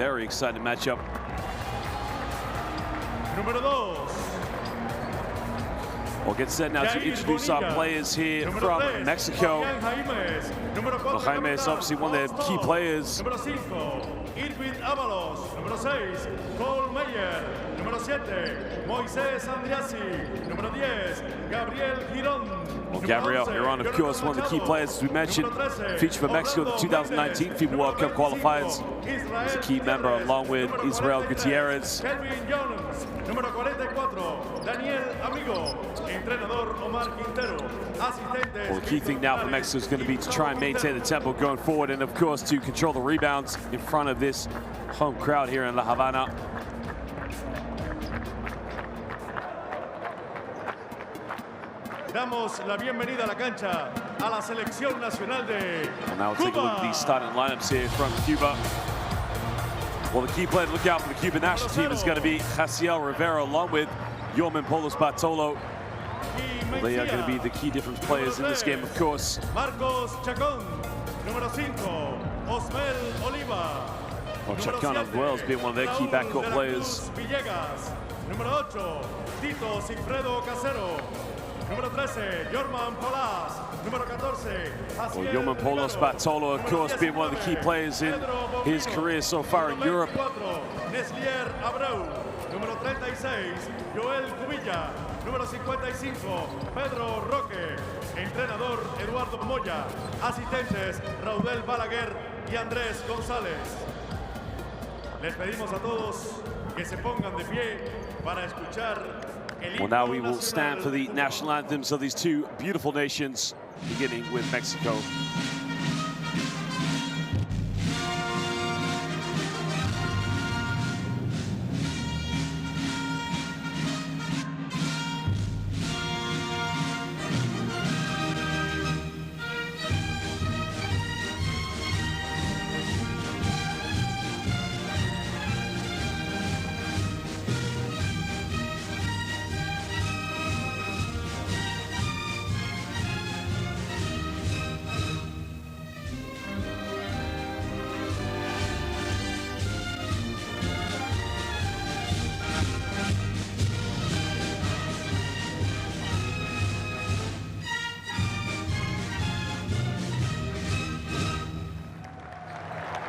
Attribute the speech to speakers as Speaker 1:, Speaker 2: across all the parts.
Speaker 1: very exciting matchup.
Speaker 2: Número 2.
Speaker 1: We'll get set now to introduce our players here from Mexico. Well, Jaime is obviously one of their key players.
Speaker 2: Número 5, Irving Ábalos. Número 6, Cole Meyer. Número 7, Moisés Andriasi. Número 10, Gabriel Girón.
Speaker 1: Well, Gabriel Girón, of course, one of the key players, as we mentioned, featured for Mexico in the 2019 FIBA World Cup qualifiers. He's a key member along with Israel Gutierrez.
Speaker 2: Kelvin Jones. Número 44, Daniel Amigo. Entrenador Omar Quintero. Asistentes.
Speaker 1: Well, the key thing now for Mexico is going to be to try and maintain the tempo going forward, and of course to control the rebounds in front of this home crowd here in La Habana.
Speaker 2: Damos la bienvenida a la cancha a la selección nacional de
Speaker 1: Well, now we'll take a look at these starting lineups here from Cuba. Well, the key player to look out for the Cuban national team is going to be Jaciel Rivera along with Yoman Polos Bartolo. Well, they are going to be the key difference players in this game, of course.
Speaker 2: Marcos Chacón. Número 5, Osmel Oliva.
Speaker 1: Well, Chacón as well as being one of their key backcourt players.
Speaker 2: Villegas. Número 8, Tito Sigfredo Casero. Número 13, Jorman Polas. Número 14,
Speaker 1: Well, Yoman Polos Bartolo, of course, being one of the key players in his career so far in Europe.
Speaker 2: Neslier Abreu. Número 36, Joel Cubilla. Número 55, Pedro Roque. Entrenador Eduardo Moya. Asistentes Raudel Balaguer y Andrés González. Les pedimos a todos que se pongan de pie para escuchar.
Speaker 1: Well, now we will stand for the national anthems of these two beautiful nations, beginning with Mexico.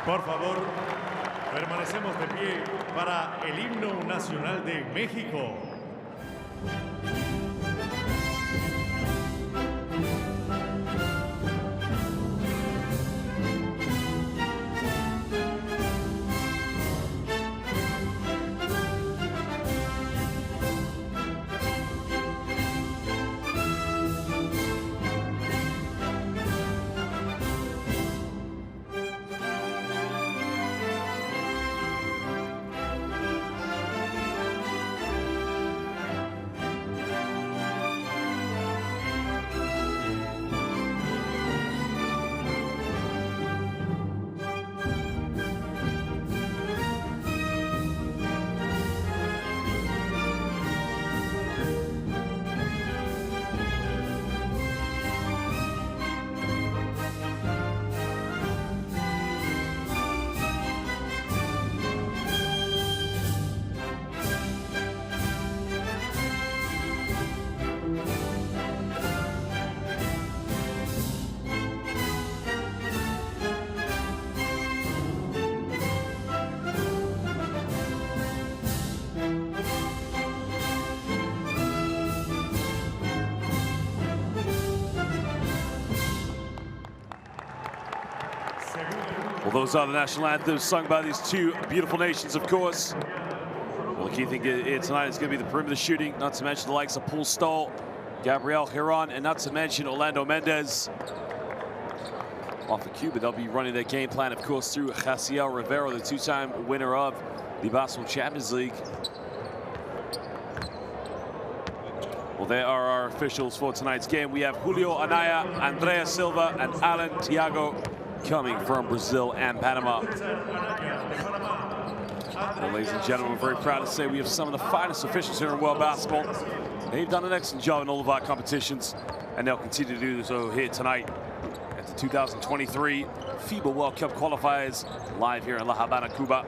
Speaker 2: Por favor, permanecemos de pie para el himno nacional de México.
Speaker 1: Well, those are the national anthems sung by these two beautiful nations, of course. Well, the key thing here tonight is going to be the perimeter shooting, not to mention the likes of Paul Stoll, Gabriel Girón, and not to mention Orlando Mendez. Off of Cuba, they'll be running their game plan, of course, through Jaciel Rivera, the two-time winner of the Basketball Champions League. Well, there are our officials for tonight's game. We have Julio Anaya, Andrea Silva, and Alan Tiago coming from Brazil and Panama. Well, ladies and gentlemen, we're very proud to say we have some of the finest officials here in world basketball. They've done an excellent job in all of our competitions, and they'll continue to do so here tonight at the 2023 FIBA World Cup qualifiers live here in La Habana, Cuba.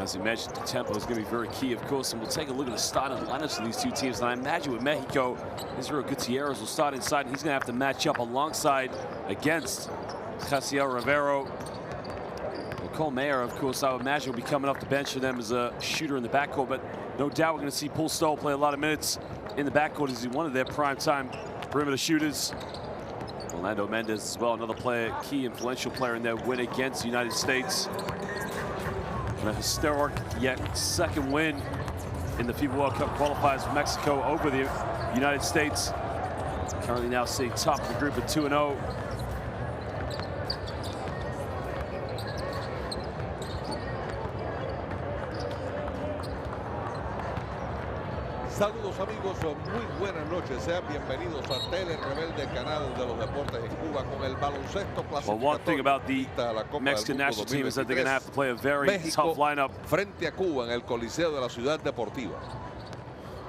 Speaker 1: As we mentioned, the tempo is going to be very key, of course, and we'll take a look at the starting lineups of these two teams. And I imagine with Mexico, Israel Gutierrez will start inside, and he's going to have to match up alongside against Jaciel Rivero. Cole Mayer, of course, I would imagine will be coming off the bench for them as a shooter in the backcourt, but no doubt we're going to see Paul Stoll play a lot of minutes in the backcourt as he's one of their prime-time perimeter shooters. Orlando Mendez as well, another player, key influential player in their win against the United States. And a historic yet second win in the FIBA World Cup qualifiers for Mexico over the United States. Currently now sitting top of the group at 2-0.
Speaker 3: Saludos amigos, muy buenas noches, sean bienvenidos a Tele Rebelde, canal de los deportes en Cuba con el baloncesto clasificatorio.
Speaker 1: Well, one thing about the Mexican national team is that they're going to have to play a very tough lineup.
Speaker 3: Frente a Cuba en el Coliseo de la Ciudad Deportiva.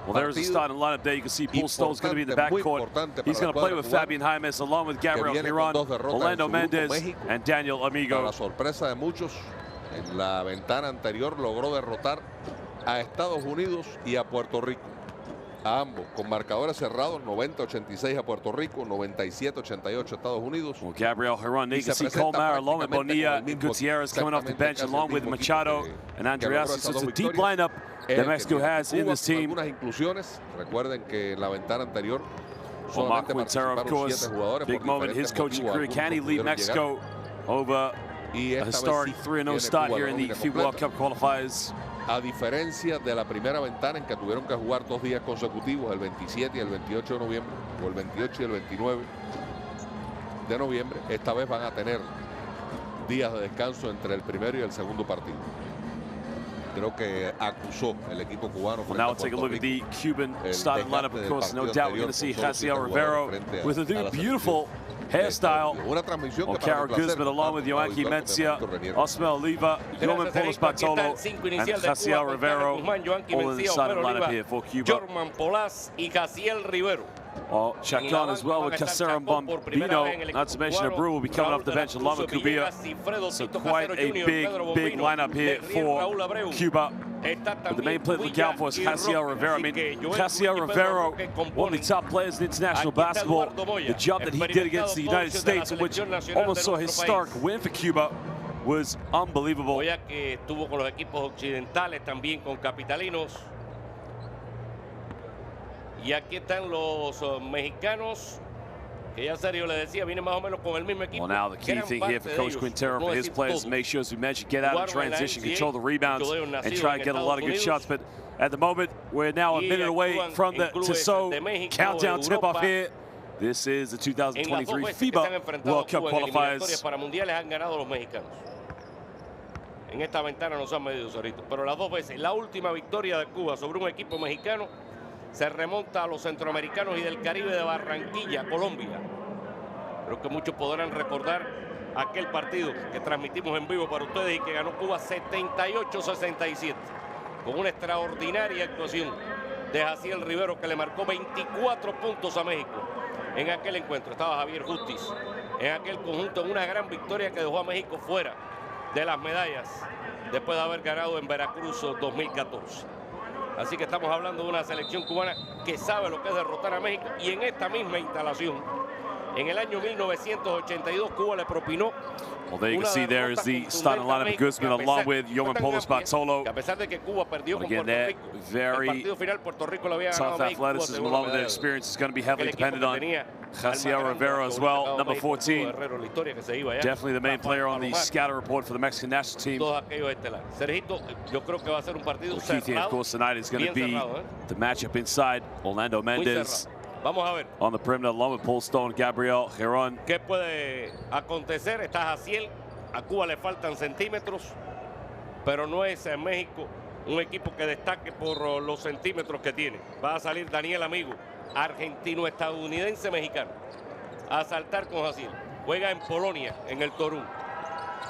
Speaker 1: Well, there's the starting lineup there. You can see Paul Stoll's going to be in the backcourt. He's going to play with Fabian Jaimes along with Gabriel Giron, Orlando Mendez, and Daniel Amigo.
Speaker 3: Para la sorpresa de muchos, en la ventana anterior logró derrotar a Estados Unidos y a Puerto Rico. A ambos, con marcadores cerrados, 90-86 a Puerto Rico, 97-88 a Estados Unidos.
Speaker 1: Well, Gabriel Giron, you can see Colmar along with Bonilla and Gutierrez coming off the bench along with Machado and Andreas. So it's a deep lineup that Mexico has in this team.
Speaker 3: Algunas inclusiones, recuerden que en la ventana anterior
Speaker 1: well, Mark Quintero, of course, big moment his coaching career. Can he lead Mexico over a historic 3-0 start here in the FIBA World Cup qualifiers?
Speaker 3: A diferencia de la primera ventana en que tuvieron que jugar 2 días consecutivos, el 27 y el 28 de noviembre, o el 28 y el 29 de noviembre, esta vez van a tener días de descanso entre el primero y el segundo partido. Creo que acusó el equipo cubano.
Speaker 1: Well, now we'll take a look at the Cuban starting lineup. Of course, no doubt we're going to see Jaciel Rivero with a beautiful hairstyle. Caro Guzman along with Joaquim Mencia, Osmel Oliva, Yoman Polos Bartolo, and Jaciel Rivero, all in the starting lineup here for Cuba. Well, Chacon as well with Caceron Bombino, not to mention Abreu will be coming off the bench along with Cubilla. So quite a big lineup here for Cuba. But the main player looking out for is Jaciel Rivero. I mean, Jaciel Rivero, one of the top players in international basketball. The job that he did against the United States, which almost saw a historic win for Cuba, was unbelievable.
Speaker 4: Y aquí están los mexicanos, que ya Sergio le decía, viene más o menos con el mismo equipo.
Speaker 1: Well, now the key thing here for Coach Quintero, for his players, to make sure, as we mentioned, get out of transition, control the rebounds, and try to get a lot of good shots. But at the moment, we're now a minute away from the Tissot countdown tip-off here. This is the 2023 FIBA World Cup qualifiers.
Speaker 4: Para mundiales han ganado los mexicanos. En esta ventana nos han medido, Cerrito. Pero las 2 veces, la última victoria de Cuba sobre un equipo mexicano se remonta a los centroamericanos y del Caribe de Barranquilla, Colombia. Creo que muchos podrán recordar aquel partido que transmitimos en vivo para ustedes y que ganó Cuba 78-67 con una extraordinaria actuación de Jaciel Rivero, que le marcó 24 puntos a México en aquel encuentro. Estaba Javier Justiz en aquel conjunto, en una gran victoria que dejó a México fuera de las medallas después de haber ganado en Veracruz 2014. Así que estamos hablando de una selección cubana que sabe lo que es derrotar a México, y en esta misma instalación, en el año 1982, Cuba le propinó.
Speaker 1: Well, there you can see there is the starting lineup of Guzman along with Yoman Polos Bartolo.
Speaker 4: A pesar de que Cuba perdió con Puerto Rico,
Speaker 1: very
Speaker 4: el partido final Puerto Rico lo había ganado
Speaker 1: tough
Speaker 4: a México,
Speaker 1: athleticism along with their experience is going to be heavily dependent on Jaciel Rivero as well, number 14. Definitely the main player on the scatter report for the Mexican national team.
Speaker 4: Sergito, yo creo que va a ser un partido
Speaker 1: cerrado. The key thing, of course, tonight is going to be the matchup inside. Orlando Mendez
Speaker 4: Vamos a ver.
Speaker 1: On the perimeter, along with Paul Stoll and Gabriel Giron.
Speaker 4: ¿Qué puede acontecer? Está Jaciel. A Cuba le faltan centímetros, pero no es en México un equipo que destaque por los centímetros que tiene. Va a salir Daniel Amigo, argentino-estadounidense mexicano, a saltar con Jaciel. Juega en Polonia, en el Torun.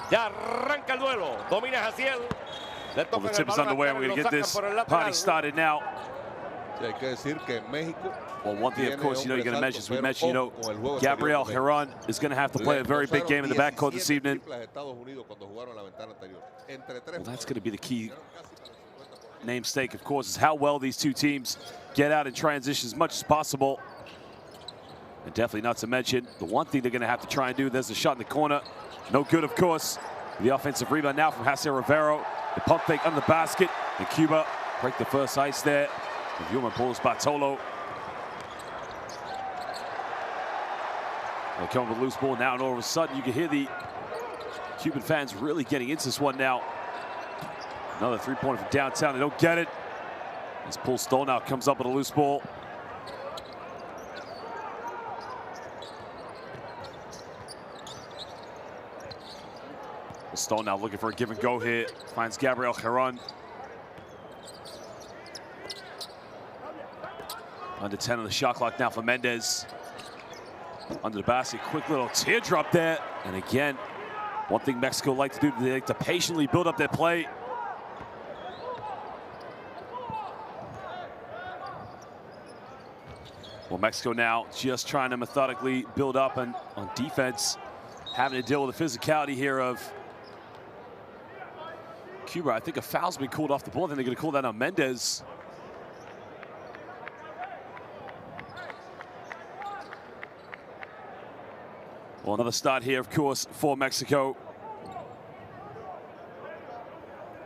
Speaker 4: Ya arranca el duelo. Domina Jaciel.
Speaker 1: Well, the tip is underway. We're going to get this party started now.
Speaker 3: Sí, hay que decir que en México.
Speaker 1: Well, one thing, of course, you're going to mention, as we mentioned, Gabriel Herón is going to have to play a very big game in the backcourt this evening. Well, that's going to be the key namesake, of course, is how well these two teams get out and transition as much as possible. And definitely not to mention, the one thing they're going to have to try and do, there's a shot in the corner. No good, of course. The offensive rebound now from Jose Rivero. The pump fake under the basket. And Cuba break the first ice there. And Yuma pulls Bartolo. They'll come with a loose ball now, and all of a sudden you can hear the Cuban fans really getting into this one now. Another three-pointer from downtown. They don't get it. As Paul Stoll now comes up with a loose ball. Stoll now looking for a give and go here. Finds Gabriel Herón. Under 10 on the shot clock now for Mendez. Under the basket, quick little teardrop there. And again, one thing Mexico like to do, they like to patiently build up their play. Well, Mexico now just trying to methodically build up on defense, having to deal with the physicality here of Cuba. I think a foul's been called off the ball. I think they're going to call that on Mendez. Well, another start here, of course, for Mexico.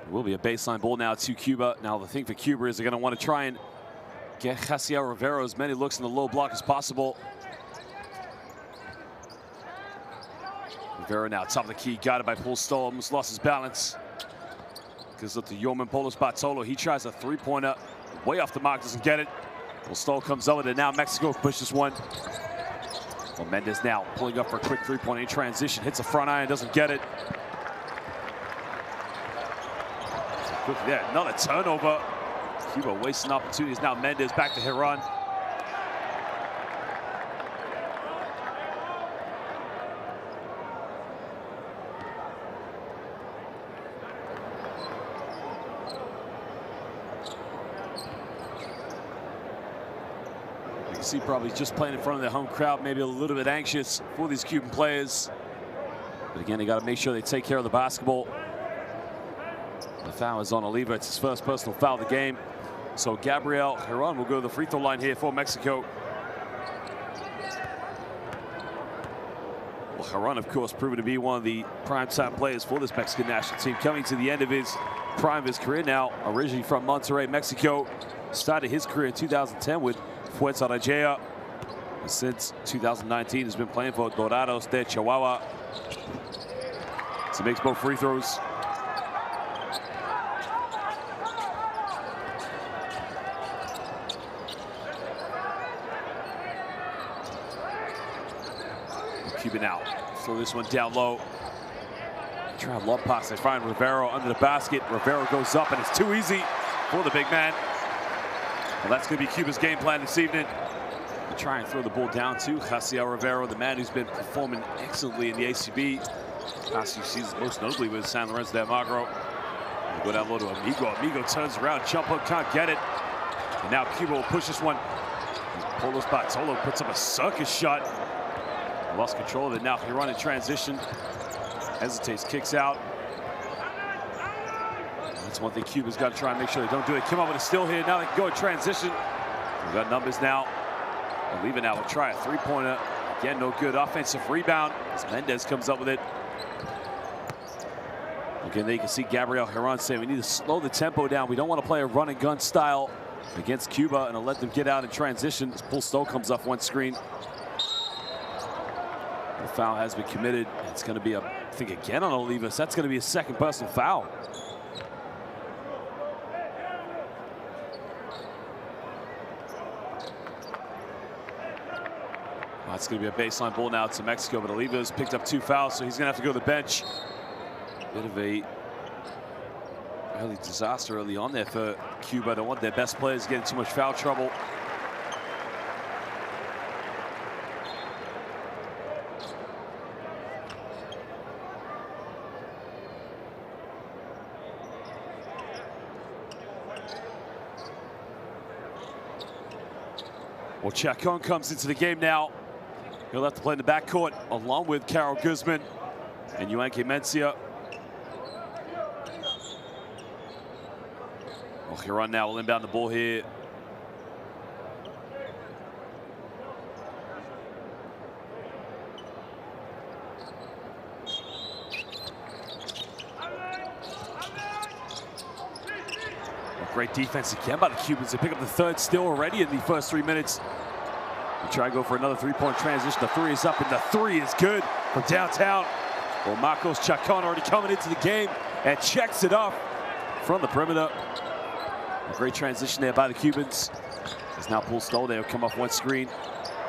Speaker 1: It will be a baseline ball now to Cuba. Now, the thing for Cuba is they're going to want to try and get Jaciel Rivero as many looks in the low block as possible. Rivero now top of the key, guided by Paul Stoll, almost lost his balance. Gives up to Yoman Polos Bartolo. He tries a three-pointer, way off the mark, doesn't get it. Well, Stoll comes up with it. Now Mexico pushes one. Well, Mendez now pulling up for a quick three-point in transition. Hits a front iron, doesn't get it. Quickly there, another turnover. Cuba wasting opportunities. Now Mendez back to Herón. See, probably just playing in front of their home crowd, maybe a little bit anxious for these Cuban players. But again, they got to make sure they take care of the basketball. The foul is on Oliva. It's his first personal foul of the game. So Gabriel Herón will go to the free throw line here for Mexico. Well, Herón, of course, proven to be one of the prime-time players for this Mexican national team, coming to the end of his prime of his career now. Originally from Monterrey, Mexico. Started his career in 2010 with Fuerza Regea. Since 2019, has been playing for Dorados de Chihuahua. So he makes both free throws. Cuba now throw this one down low. Try a lob pass. They find Rivero under the basket. Rivero goes up, and it's too easy for the big man. Well, that's going to be Cuba's game plan this evening. They try and throw the ball down to Jaciel Rivero, the man who's been performing excellently in the ACB. Past few seasons, most notably with San Lorenzo de Almagro. We'll go down low to Amigo. Amigo turns around, jump hook, can't get it. And now Cuba will push this one. Polos Bartolo puts up a circus shot. Lost control of it. Now Herón in transition. Hesitates, kicks out. That's one thing Cuba's got to try and make sure they don't do it. Come up with a steal here. Now they can go in transition. We've got numbers now. Oliva now will try a three-pointer. Again, no good. Offensive rebound as Mendez comes up with it. Again, there you can see Gabriel Herón saying we need to slow the tempo down. We don't want to play a run and gun style against Cuba and let them get out in transition. As Paul Stoll comes off one screen. The foul has been committed. It's going to be, I think, again on Olivas. That's going to be a second personal foul. Well, it's going to be a baseline ball now to Mexico, but Olivas picked up 2 fouls, so he's going to have to go to the bench. Bit of a early disaster early on there for Cuba. Don't want their best players getting too much foul trouble. Well, Chacon comes into the game now. He'll have to play in the backcourt along with Carol Guzman and Yuanke Mencia. Well, Hiron now will inbound the ball here. Great defense again by the Cubans. They pick up the third steal already in the first 3 minutes. They try and go for another three-point transition. The three is up, and the three is good from downtown. Well, Marcos Chacon already coming into the game and checks it off from the perimeter. A great transition there by the Cubans. It's now Paul Stoll there. Come off one screen.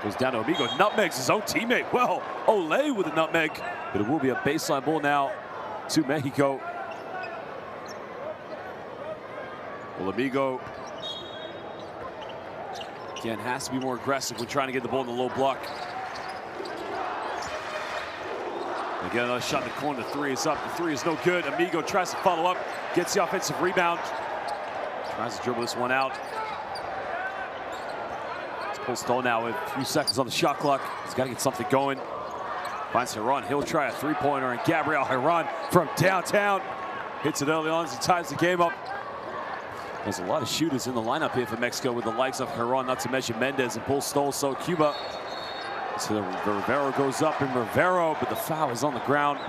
Speaker 1: Goes down to Amigo. Nutmegs his own teammate. Well, Olay with a nutmeg. But it will be a baseline ball now to Mexico. Well, Amigo, again, has to be more aggressive when trying to get the ball in the low block. They get another shot in the corner. The three is up. The three is no good. Amigo tries to follow up, gets the offensive rebound. Tries to dribble this one out. It's Paul Stoll now with a few seconds on the shot clock. He's got to get something going. Finds Hiron. He'll try a three-pointer, and Gabriel Hiron from downtown hits it early on as he ties the game up. There's a lot of shooters in the lineup here for Mexico with the likes of Hiron, not to mention Mendez and Paul Stoll. So Cuba. So Rivero goes up, and Rivero, but the foul is on the ground.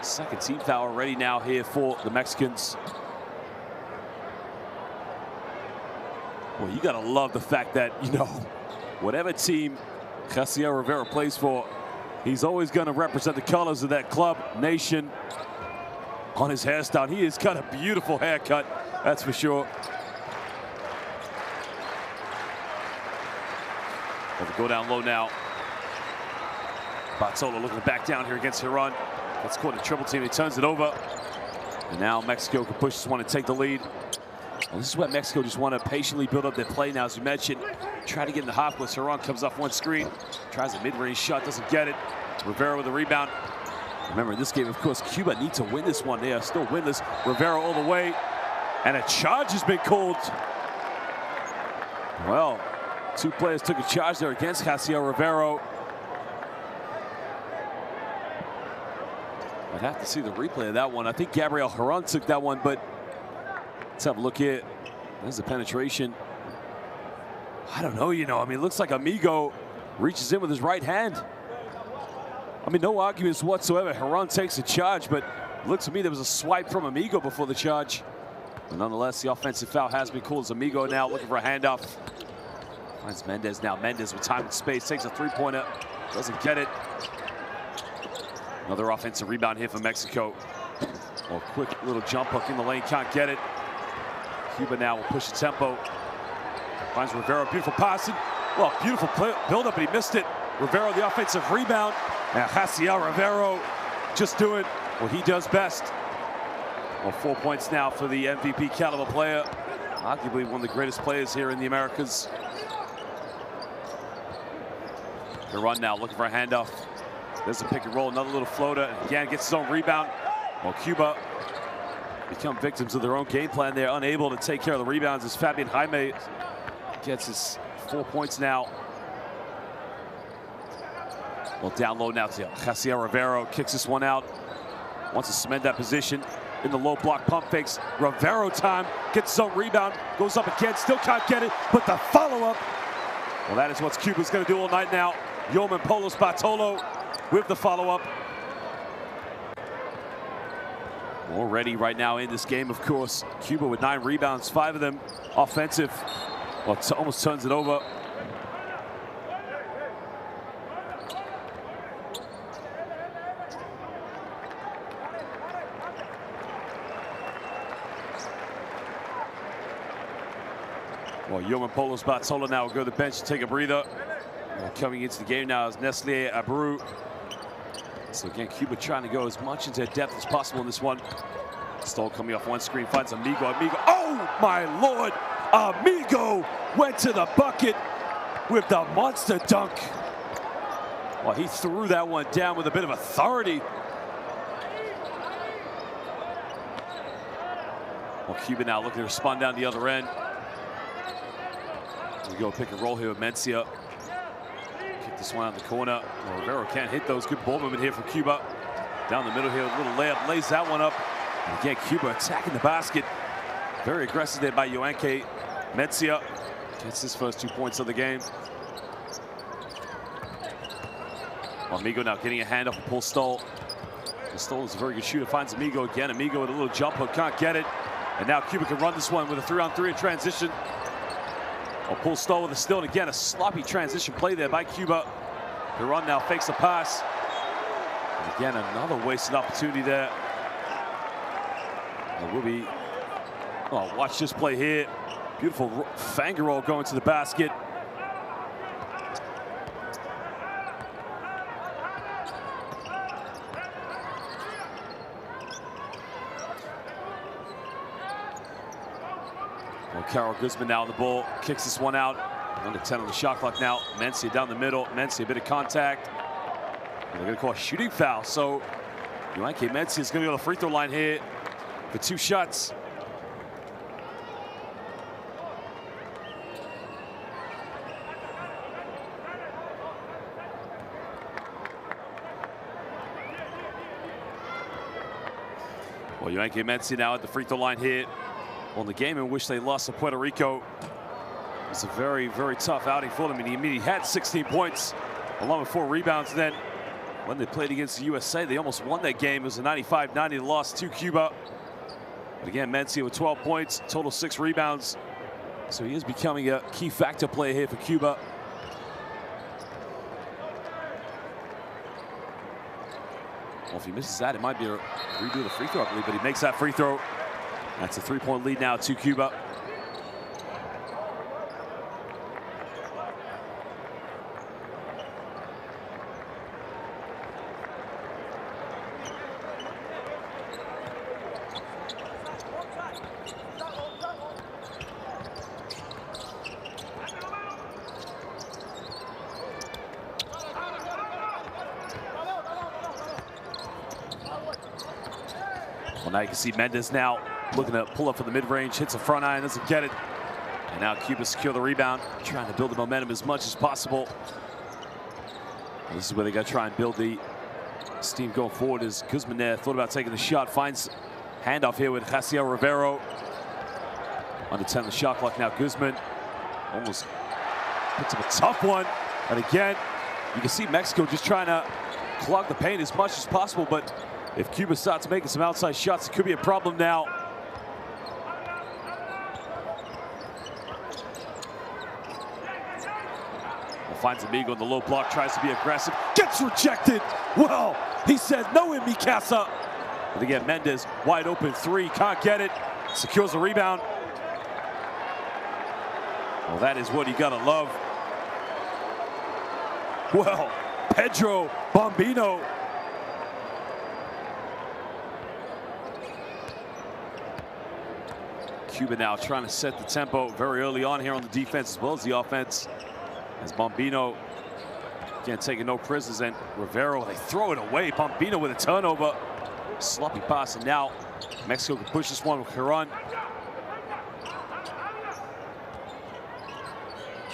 Speaker 1: Second team foul already now here for the Mexicans. Well, you gotta love the fact that, you know, whatever team Jaciel Rivero plays for, he's always gonna represent the colors of that club, nation. On his hairstyle, he has got a beautiful haircut, that's for sure. We'll go down low now. Bartolo looking back down here against Hiron. Let's call it a triple team. He turns it over. And now Mexico can push this one and take the lead. Well, this is what Mexico just want to patiently build up their play now, as you mentioned. Try to get in the half court. Hiron comes off one screen. Tries a mid-range shot, doesn't get it. Rivero with the rebound. Remember, in this game, of course, Cuba need to win this one. They are still winless. Rivero all the way. And a charge has been called. Well, two players took a charge there against Jaciel Rivero. I'd have to see the replay of that one. I think Gabriel Hiron took that one, but let's have a look here. There's the penetration. I don't know, you know. I mean, it looks like Amigo reaches in with his right hand. I mean, no arguments whatsoever. Hiron takes a charge, but it looks to me there was a swipe from Amigo before the charge. But nonetheless, the offensive foul has been called as Amigo now looking for a handoff. Finds Mendez now. Mendez with time and space takes a three-pointer. Doesn't get it. Another offensive rebound here for Mexico. Well, quick little jump hook in the lane, can't get it. Cuba now will push the tempo. Finds Rivero, beautiful passing. Well, beautiful build-up, but he missed it. Rivero, the offensive rebound. Now Jaciel Rivero just doing what he does best. Well, 4 points now for the MVP caliber player. Arguably one of the greatest players here in the Americas. Hiron now looking for a handoff. There's a pick and roll, another little floater. And again, gets his own rebound. Well, Cuba become victims of their own game plan. They're unable to take care of the rebounds as Fabian Jaime gets his 4 points now. Well, down low now to Jaciel Rivero. Kicks this one out. Wants to cement that position in the low block, pump fakes. Rivero time, gets his own rebound. Goes up again, still can't get it. But the follow-up. Well, that is what Cuba's going to do all night now. Yoman Polos Bartolo with the follow-up. Already right now in this game, of course, Cuba with 9 rebounds, 5 of them offensive. Well, it almost turns it over. Well, Yoman Polos Bartolo now will go to the bench to take a breather. Coming into the game now is Nestle Abreu. So again, Cuba trying to go as much into depth as possible in this one. Stoll coming off one screen, finds Amigo. Amigo, oh my Lord! Amigo went to the bucket with the monster dunk. Well, he threw that one down with a bit of authority. Well, Cuba now looking to respond down the other end. We go pick and roll here with Mencia. Kick this one out in the corner. Well, Rivero can't hit those. Good ball movement here from Cuba. Down the middle here, a little layup, lays that one up. And again, Cuba attacking the basket. Very aggressive there by Yoanke. Mencia gets his first 2 points of the game. Amigo now getting a hand off of Paul Stoll. Stoll is a very good shooter, finds Amigo again. Amigo with a little jump hook, can't get it. And now Cuba can run this one with a 3-on-3 in transition. Well, Paul Stoll with a steal, and again, a sloppy transition play there by Cuba. The run now fakes the pass. And again, another wasted opportunity there. It will be, oh, watch this play here. Beautiful finger roll going to the basket. Well, Carol Guzman now on the ball, kicks this one out. Under 10 on the shot clock now. Mencia down the middle. Mencia, a bit of contact. And they're going to call a shooting foul. So Yoanke Mencia is going to go to the free throw line here for 2 shots. Well, Yoanke Mencia now at the free throw line here. On the game in which they lost to Puerto Rico. It's a very, very tough outing for them. And he had 16 points along with 4 rebounds. And then when they played against the USA, they almost won that game. It was a 95-90 loss to Cuba. But again, Mencia with 12 points, total 6 rebounds. So he is becoming a key factor player here for Cuba. Well, if he misses that, it might be a redo of the free throw, I believe, but he makes that free throw. That's a 3-point lead now to Cuba. Well, now you can see Mendez now looking to pull up for the mid-range, hits the front iron, doesn't get it. And now Cuba secure the rebound, trying to build the momentum as much as possible. This is where they got to try and build the steam going forward. As Guzman there thought about taking the shot, finds handoff here with Jaciel Rivero. Under 10 the shot clock now. Guzman almost puts up a tough one. And again, you can see Mexico just trying to clog the paint as much as possible. But if Cuba starts making some outside shots, it could be a problem now. Finds Amigo in the low block, tries to be aggressive, gets rejected. Well, he said no in mi casa. But again, Mendez wide open 3, can't get it, secures the rebound. Well, that is what you gotta love. Well, Pedro Bombino. Cuba now trying to set the tempo very early on here on the defense as well as the offense. As Bombino, again, taking no prisoners, and Rivero, they throw it away. Bombino with a turnover. Sloppy pass, and now Mexico can push this one with Caron.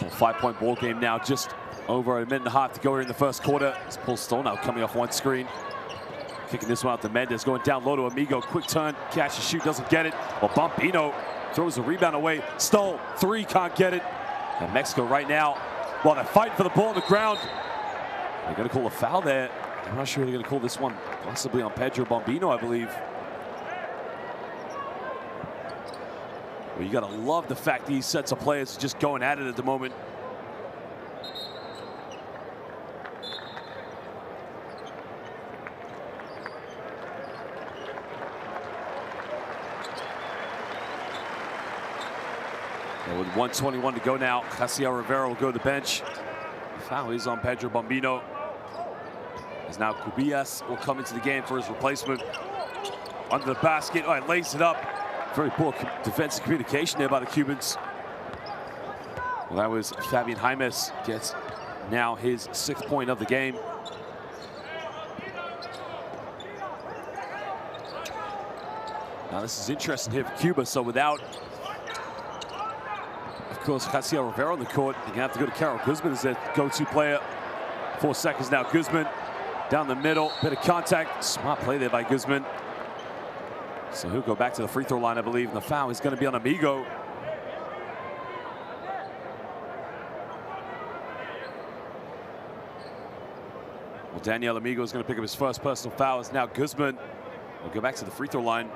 Speaker 1: Well, 5-point ball game now, just over a minute and a half to go here in the first quarter. It's Paul Stoll now coming off one screen. Kicking this one out to Mendez, going down low to Amigo. Quick turn, catch and shoot, doesn't get it. Well, Bombino throws the rebound away. Stoll, 3, can't get it. And Mexico right now, while they're fighting for the ball on the ground, they're going to call a foul there. I'm not sure they're going to call this one possibly on Pedro Bombino, I believe. Well, you got to love the fact these sets of players are just going at it at the moment. With 1:21 to go now, Jaciel Rivero will go to the bench. The foul is on Pedro Bombino. As now Cubillas will come into the game for his replacement. Under the basket, oh, it lays it up. Very poor defensive communication there by the Cubans. Well, that was Fabian Jaimes, gets now his 6th point of the game. Now this is interesting here for Cuba, so without, of course, Jaciel Rivera on the court. You're gonna have to go to Carol Guzman as their go-to player. 4 seconds now, Guzman down the middle, bit of contact. Smart play there by Guzman. So he'll go back to the free throw line, I believe, and the foul is gonna be on Amigo. Well, Daniel Amigo is gonna pick up his first personal foul. It's now Guzman will go back to the free throw line.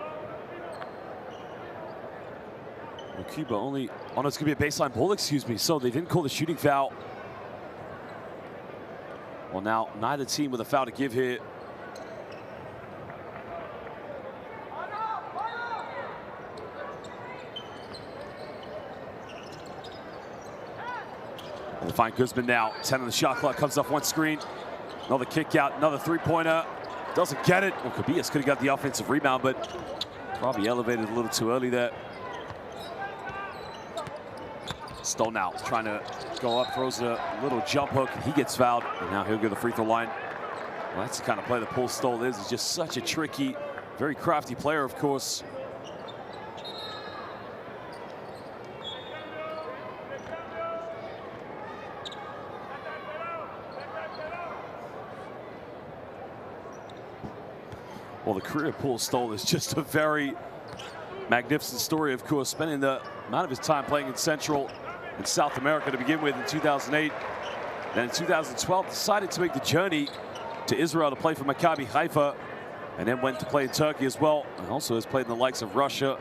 Speaker 1: Well, Cuba only, oh no, it's gonna be a baseline ball, excuse me. So they didn't call the shooting foul. Well, now neither team with a foul to give here. We'll find Guzman now. 10 on the shot clock, comes off one screen. Another kick out, another three-pointer. Doesn't get it. Well, Cabillas could have got the offensive rebound, but probably elevated a little too early there. Stoll now trying to go up, throws a little jump hook. He gets fouled, and now he'll go to the free throw line. Well, that's the kind of play that Paul Stoll is. He's just such a tricky, very crafty player, of course. Well, the career of Paul Stoll is just a very magnificent story, of course, spending the amount of his time playing in Central and South America to begin with in 2008. Then in 2012, decided to make the journey to Israel to play for Maccabi Haifa, and then went to play in Turkey as well, and also has played in the likes of Russia.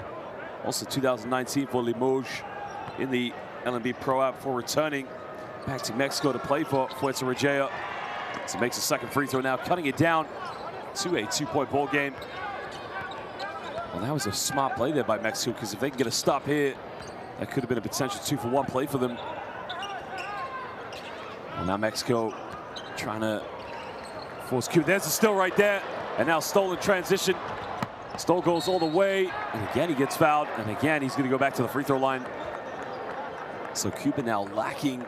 Speaker 1: Also 2019 for Limoges in the LNB Pro App before returning back to Mexico to play for Fuerza Regea. So makes a second free throw now, cutting it down to a 2-point ball game. Well, that was a smart play there by Mexico, because if they can get a stop here, that could have been a potential 2-for-1 play for them. Well, now Mexico trying to force Cuba. There's a steal right there. And now Stoll in transition. Stoll goes all the way. And again, he gets fouled. And again, he's going to go back to the free throw line. So Cuba now lacking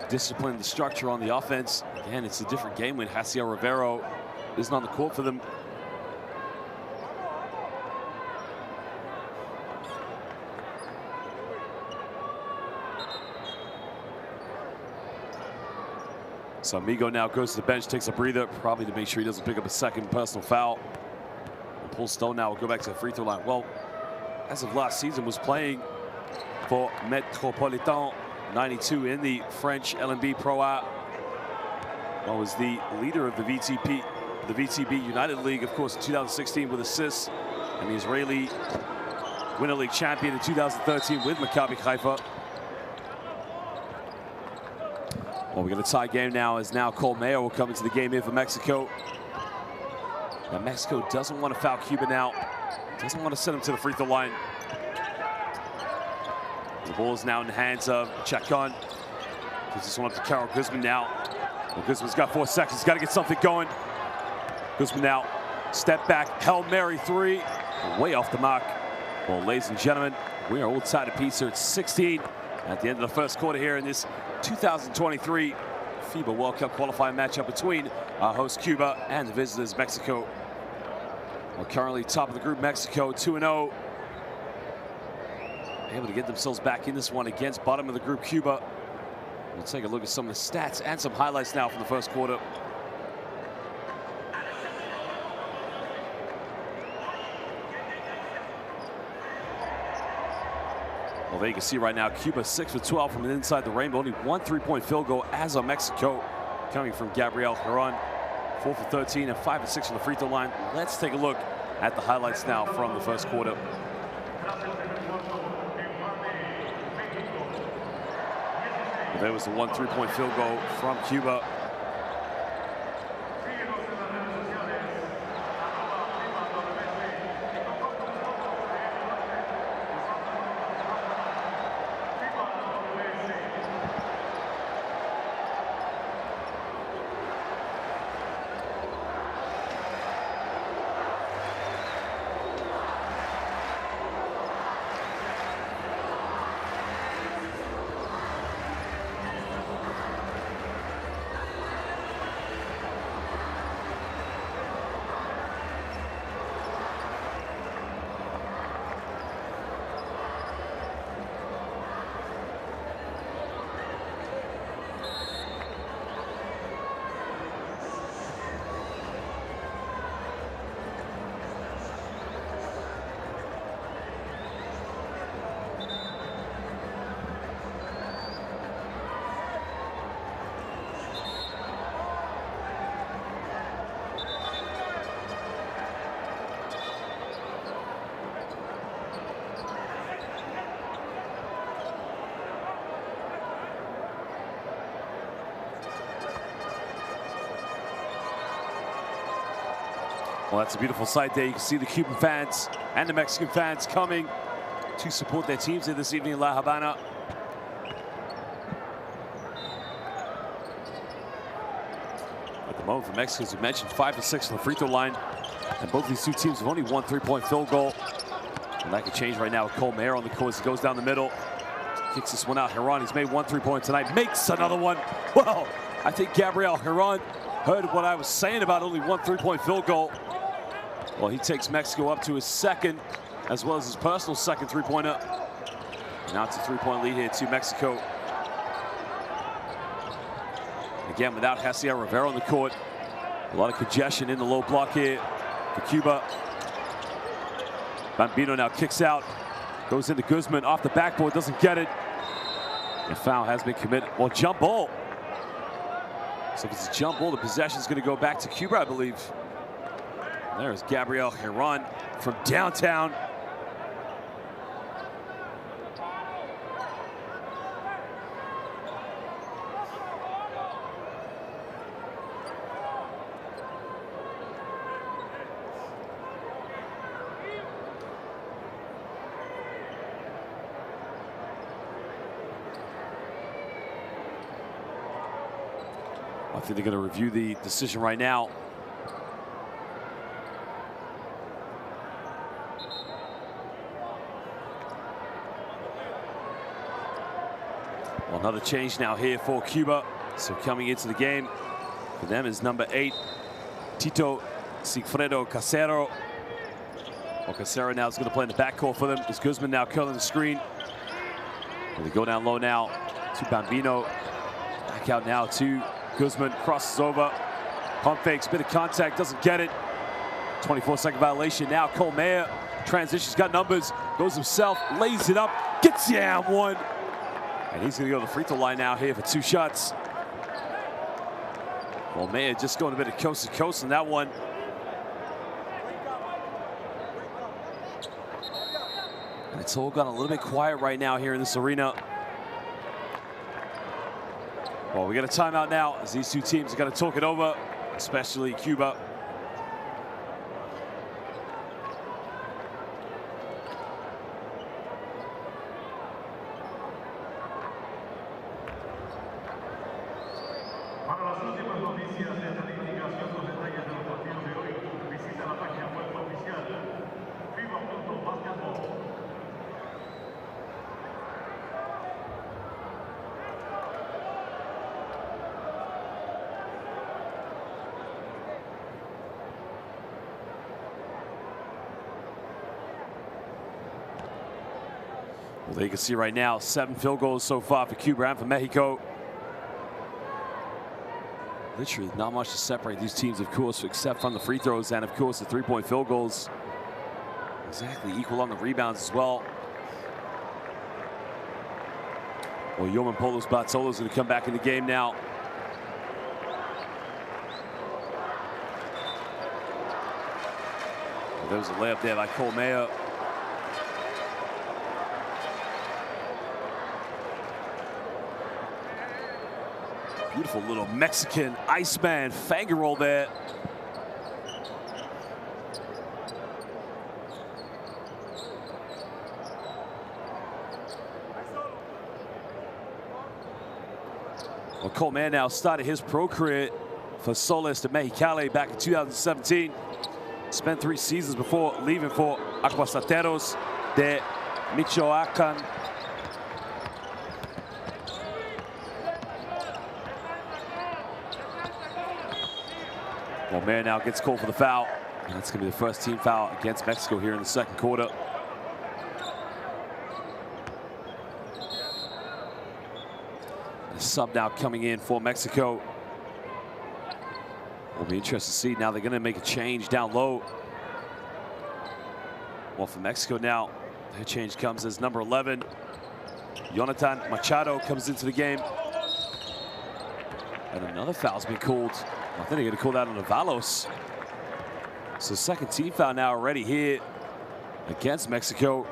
Speaker 1: discipline and structure on the offense. Again, it's a different game when Jaciel Rivera isn't on the court for them. So Amigo now goes to the bench, takes a breather, probably to make sure he doesn't pick up a second personal foul. And Paul Stoll now will go back to the free throw line. Well, as of last season, was playing for Metropolitan 92 in the French LNB Pro A. Well, was the leader of the VTB United League, of course, in 2016 with assists, and the Israeli Winter League champion in 2013 with Maccabi Haifa. Well, we got a tie game now, as now Cole Mayo will come into the game here for Mexico. Now Mexico doesn't want to foul Cuba now. Doesn't want to send him to the free throw line. The ball is now in the hands of Chacon. Gives this one up to Carol Guzman now. Well, Guzman's got 4 seconds, got to get something going. Guzman now, step back, Hail Mary three, way off the mark. Well, ladies and gentlemen, we are all tied apiece here at 16 at the end of the first quarter here in this 2023 FIBA World Cup qualifying matchup between our host Cuba and the visitors Mexico. Well, currently top of the group, Mexico 2-0. Able to get themselves back in this one against bottom of the group Cuba. We'll take a look at some of the stats and some highlights now from the first quarter. Well, there you can see right now, Cuba 6 for 12 from inside the rainbow. Only 1 3-point field goal as of Mexico, coming from Gabriel Heron. 4 for 13 and 5 for 6 from the free throw line. Let's take a look at the highlights now from the first quarter. Well, there was the 1 3-point field goal from Cuba. Well, that's a beautiful sight there. You can see the Cuban fans and the Mexican fans coming to support their teams here this evening in La Habana. At the moment for Mexico, as we mentioned, 5 for 6 on the free throw line. And both these two teams have only one three-point field goal. And that could change right now with Cole Mayer on the course. He goes down the middle, kicks this one out. Heron, he's made 1 3-point tonight, makes another one. Well, I think Gabriel Heron heard what I was saying about only 1 3-point field goal. Well, he takes Mexico up to his second, as well as his personal second three-pointer. Now it's a 3-point lead here to Mexico. Again, without Jaciel Rivera on the court, a lot of congestion in the low block here for Cuba. Bambino now kicks out, goes into Guzman off the backboard, doesn't get it. The foul has been committed. Well, jump ball. So if it's a jump ball, the possession is going to go back to Cuba, I believe. There's Gabriel Heron from downtown. I think they're going to review the decision right now. Well, another change now here for Cuba. So coming into the game for them is number 8, Tito Sigfredo Casero. Well, Casero now is going to play in the backcourt for them. Is Guzman now curling the screen. And they go down low now to Bambino. Back out now to Guzman, crosses over, pump fakes, bit of contact, doesn't get it. 24-second violation. Now Cole Mayer transitions, got numbers, goes himself, lays it up, gets down one. And he's going to go to the free throw line now here for 2 shots. Well, Mayer just going a bit of coast to coast on that one. And it's all gone a little bit quiet right now here in this arena. Well, we got a timeout now as these two teams are going to talk it over, especially Cuba.
Speaker 2: Para las últimas noticias de estadísticas y otros detalles de los partidos de hoy, visita la página web oficial FIBA.basketball.
Speaker 1: Well, you can see right now 7 field goals so far for Cuba and for Mexico. Literally not much to separate these teams, of course, except from the free throws and, of course, the 3-point field goals. Exactly equal on the rebounds as well. Well, Yoman Polos Bartolo is going to come back in the game now. Well, there was a layup there by Cole Mayer. Beautiful little Mexican Iceman finger roll there. Well, Cole Mayer now started his pro career for Soles de Mexicali back in 2017. Spent 3 seasons before leaving for Aguasateros de Michoacán. Well, Mayer now gets called for the foul. And that's going to be the first team foul against Mexico here in the second quarter. The sub now coming in for Mexico. We'll be interested to see. Now they're going to make a change down low. Well, for Mexico now, their change comes as number 11. Jonathan Machado comes into the game. And another foul's been called. I think they're going to call that on Avalos. So second team foul now already here against Mexico.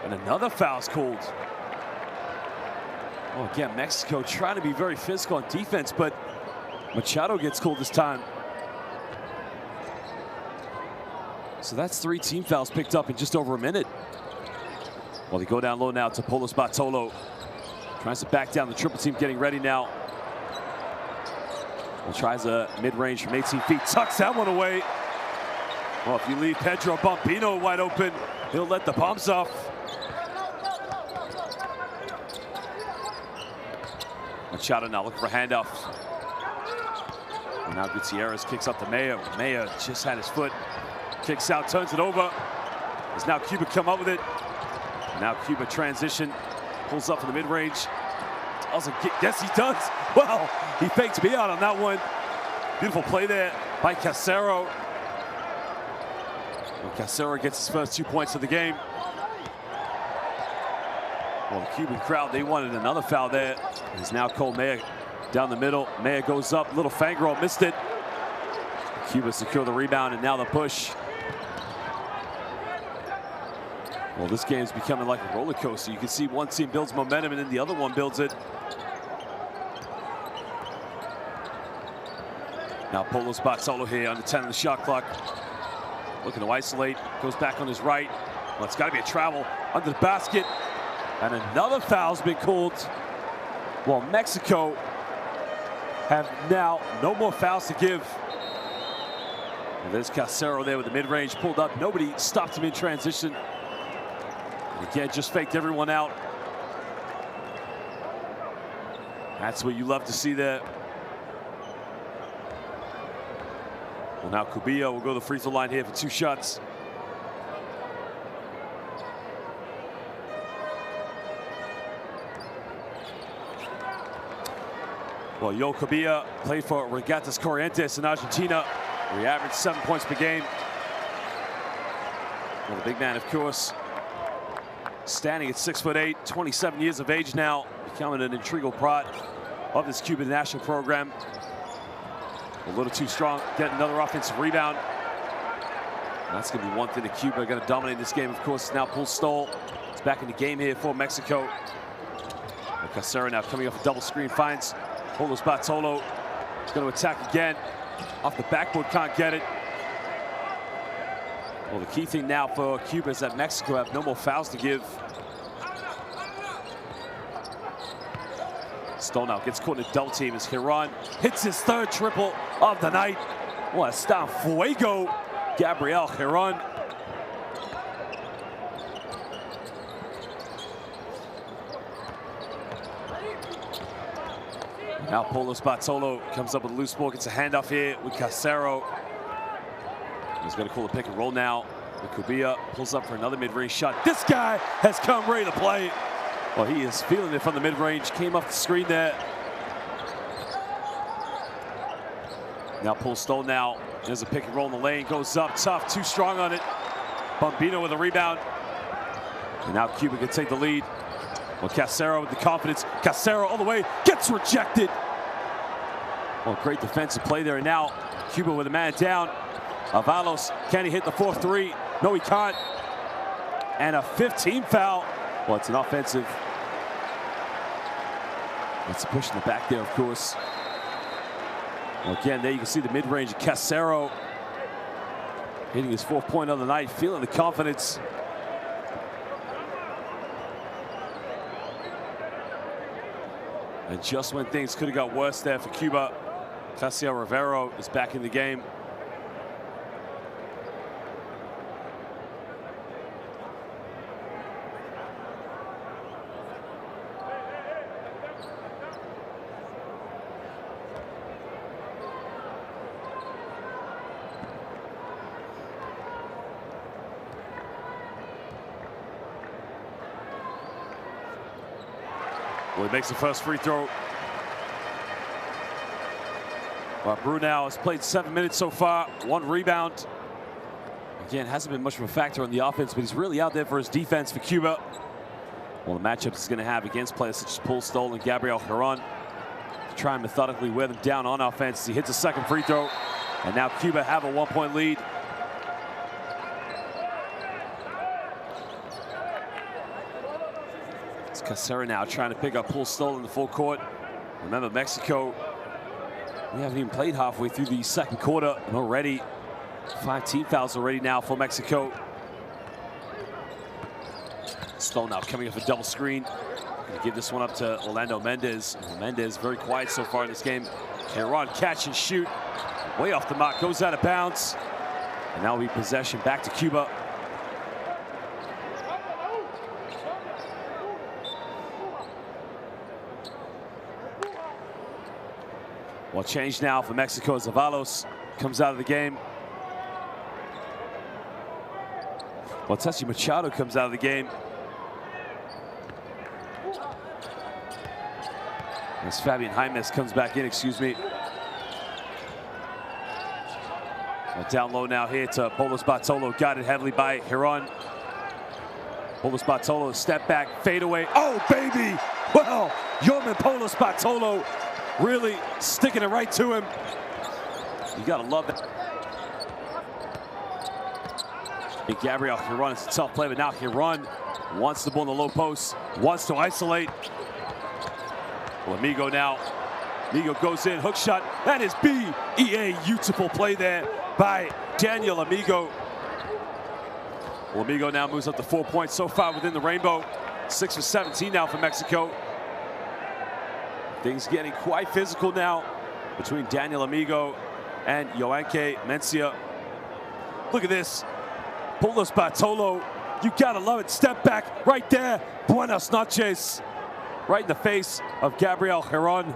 Speaker 1: And And another foul's called. Oh, again, Mexico trying to be very physical on defense, but Machado gets called this time. So that's 3 team fouls picked up in just over a minute. Well, they go down low now to Polos Bartolo. Tries to back down the triple team, getting ready now. Well, tries a mid-range from 18 feet, tucks that one away. Well, if you leave Pedro Bombino wide open, he'll let the bombs off. Machado now looking for handoff. And now Gutierrez kicks up to Maya. Maya just had his foot. Kicks out, turns it over. As now Cuba come up with it. Now Cuba transition, pulls up in the mid-range. Doesn't get, yes he does. Well, he faked me out on that one. Beautiful play there by Casero. Well, Casero gets his first 2 points of the game. Well, the Cuban crowd, they wanted another foul there. It's now Cole Maya down the middle. Maya goes up, little fangirl, missed it. Cuba secure the rebound, and now the push. Well, this game's becoming like a roller coaster. You can see one team builds momentum and then the other one builds it. Now Polos Bartolo here under 10 on the shot clock. Looking to isolate, goes back on his right. Well, it's got to be a travel under the basket. And another foul's been called. Well, Mexico have now no more fouls to give. And there's Casero there with the mid-range pulled up. Nobody stopped him in transition. And again, just faked everyone out. That's what you love to see there. Well, now Cubillo will go to the free throw line here for 2 shots. Well, Yo Cubillo played for Regatas Corrientes in Argentina, where he averaged 7 points per game. Well, the big man, of course, standing at 6'8", 27 years of age now, becoming an integral part of this Cuban national program. A little too strong, getting another offensive rebound. And that's going to be one thing that Cuba are going to dominate this game. Of course, now Paul Stoll is back in the game here for Mexico. And Casero now coming off a double screen, finds Polos Bartolo. He's going to attack again. Off the backboard, can't get it. Well, the key thing now for Cuba is that Mexico have no more fouls to give. Stoll now gets caught in a double team as Hiron hits his 3rd triple of the night. Well, está fuego, Gabriel Hiron. Now Polos Bartolo comes up with a loose ball, gets a handoff here with Casero. He's going to call a pick and roll now. Cubillo pulls up for another mid-range shot. This guy has come ready to play. Well, he is feeling it from the mid-range. Came off the screen there. Now Paul Stoll now. There's a pick and roll in the lane. Goes up tough, too strong on it. Bombino with a rebound. And now Cuba can take the lead. Well, Casero with the confidence. Casero all the way, gets rejected. Well, great defensive play there. And now Cuba with a man down. Avalos, can he hit the 4th 3? No, he can't. And a 15 foul. Well, it's an offensive. It's a push in the back there, of course. Well, again, there you can see the mid-range of Casero hitting his 4th point of the night, feeling the confidence. And just when things could have got worse there for Cuba, Cassiel Rivero is back in the game. Well, he makes the first free throw. Well, Brunel has played 7 minutes so far, 1 rebound. Again, hasn't been much of a factor on the offense, but he's really out there for his defense for Cuba. Well, the matchups he's going to have against players such as Paul Stoll and Gabriel Hiron to try and methodically wear them down on offense. He hits a 2nd free throw, and now Cuba have a 1-point lead. Casera now trying to pick up Paul Stoll in the full court. Remember, Mexico, we haven't even played halfway through the second quarter, and already 5 team fouls already now for Mexico. Stoll now coming off a double screen. Gonna give this one up to Orlando Mendez. Mendez very quiet so far in this game. Heron catch and shoot. Way off the mark, goes out of bounds. And now we possession back to Cuba. Well, change now for Mexico. Zavalos comes out of the game. Well, Tessie Machado comes out of the game. As Fabian Jaimes comes back in, excuse me. Well, down low now here to Bolos Bartolo, guided heavily by Heron. Bolos Bartolo, step back, fade away. Oh, baby! Well, Yoman Bolos Bartolo really sticking it right to him. You gotta love it. And Gabriel Heron is a tough play, but now Heron wants the ball in the low post, wants to isolate. Well, Amigo now. Amigo goes in, hook shot. That is B-E-A. Beautiful play there by Daniel Amigo. Well, Amigo now moves up to 4 points so far within the rainbow. 6 for 17 now for Mexico. Things getting quite physical now between Daniel Amigo and Yoanke Mencia. Look at this. Bolos Bartolo, you gotta love it. Step back right there. Buenas noches. Right in the face of Gabriel Heron.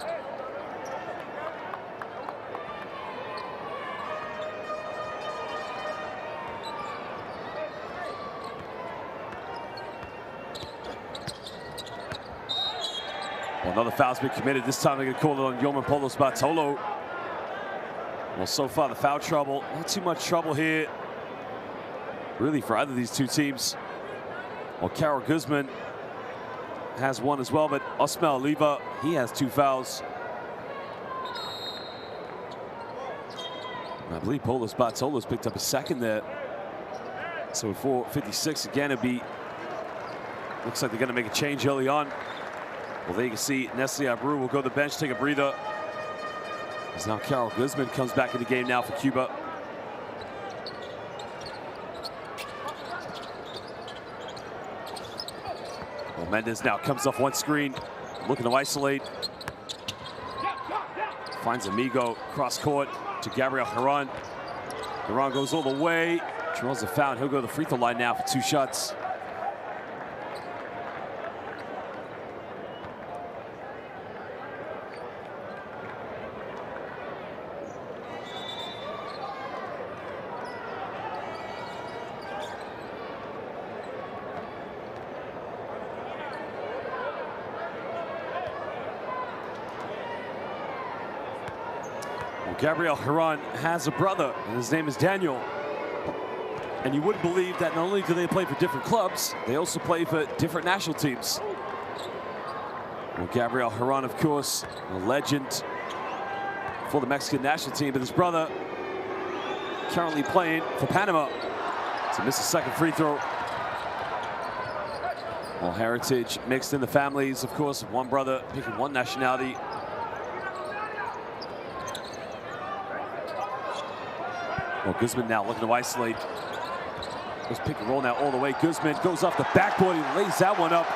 Speaker 1: Well, another foul's been committed. This time they're going to call it on Yoman Bolos Bartolo. Well, so far the foul trouble, not too much trouble here, really, for either of these two teams. Well, Carol Guzman has one as well, but Osmel Oliva, he has 2 fouls. And I believe Bolos Bartolo's picked up a second there. So with 4:56 again, it'd be, looks like they're going to make a change early on. Well, there you can see Nestle Abreu will go to the bench, take a breather. As now Carol Guzman comes back in the game now for Cuba. Well, Mendez now comes off one screen, looking to isolate. Finds Amigo cross court to Gabriel Heron. Heron goes all the way, draws a foul. He'll go to the free throw line now for 2 shots. Gabriel Heron has a brother, and his name is Daniel. And you wouldn't believe that not only do they play for different clubs, they also play for different national teams. Well, Gabriel Heron, of course, a legend for the Mexican national team, but his brother currently playing for Panama to miss a second free throw. Well, heritage mixed in the families, of course, one brother picking one nationality. Well, Guzman now looking to isolate. Let's pick and roll now all the way. Guzman goes off the backboard. He lays that one up.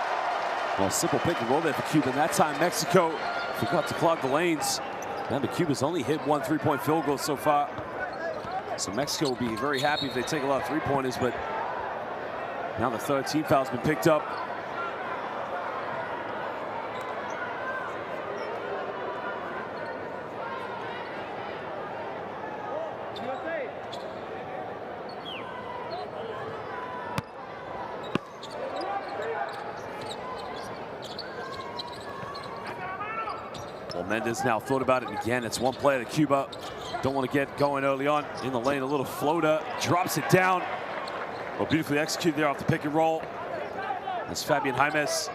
Speaker 1: Well, simple pick and roll there for Cuba. That time Mexico forgot to clog the lanes. Remember, Cuba's only hit 1 3-point field goal so far. So Mexico will be very happy if they take a lot of 3-pointers, but now the 3rd team foul's been picked up. Well, Mendez now thought about it again. It's one play to Cuba. Don't want to get going early on in the lane. A little floater, drops it down. Well, beautifully executed there off the pick and roll. As Fabian Jaimes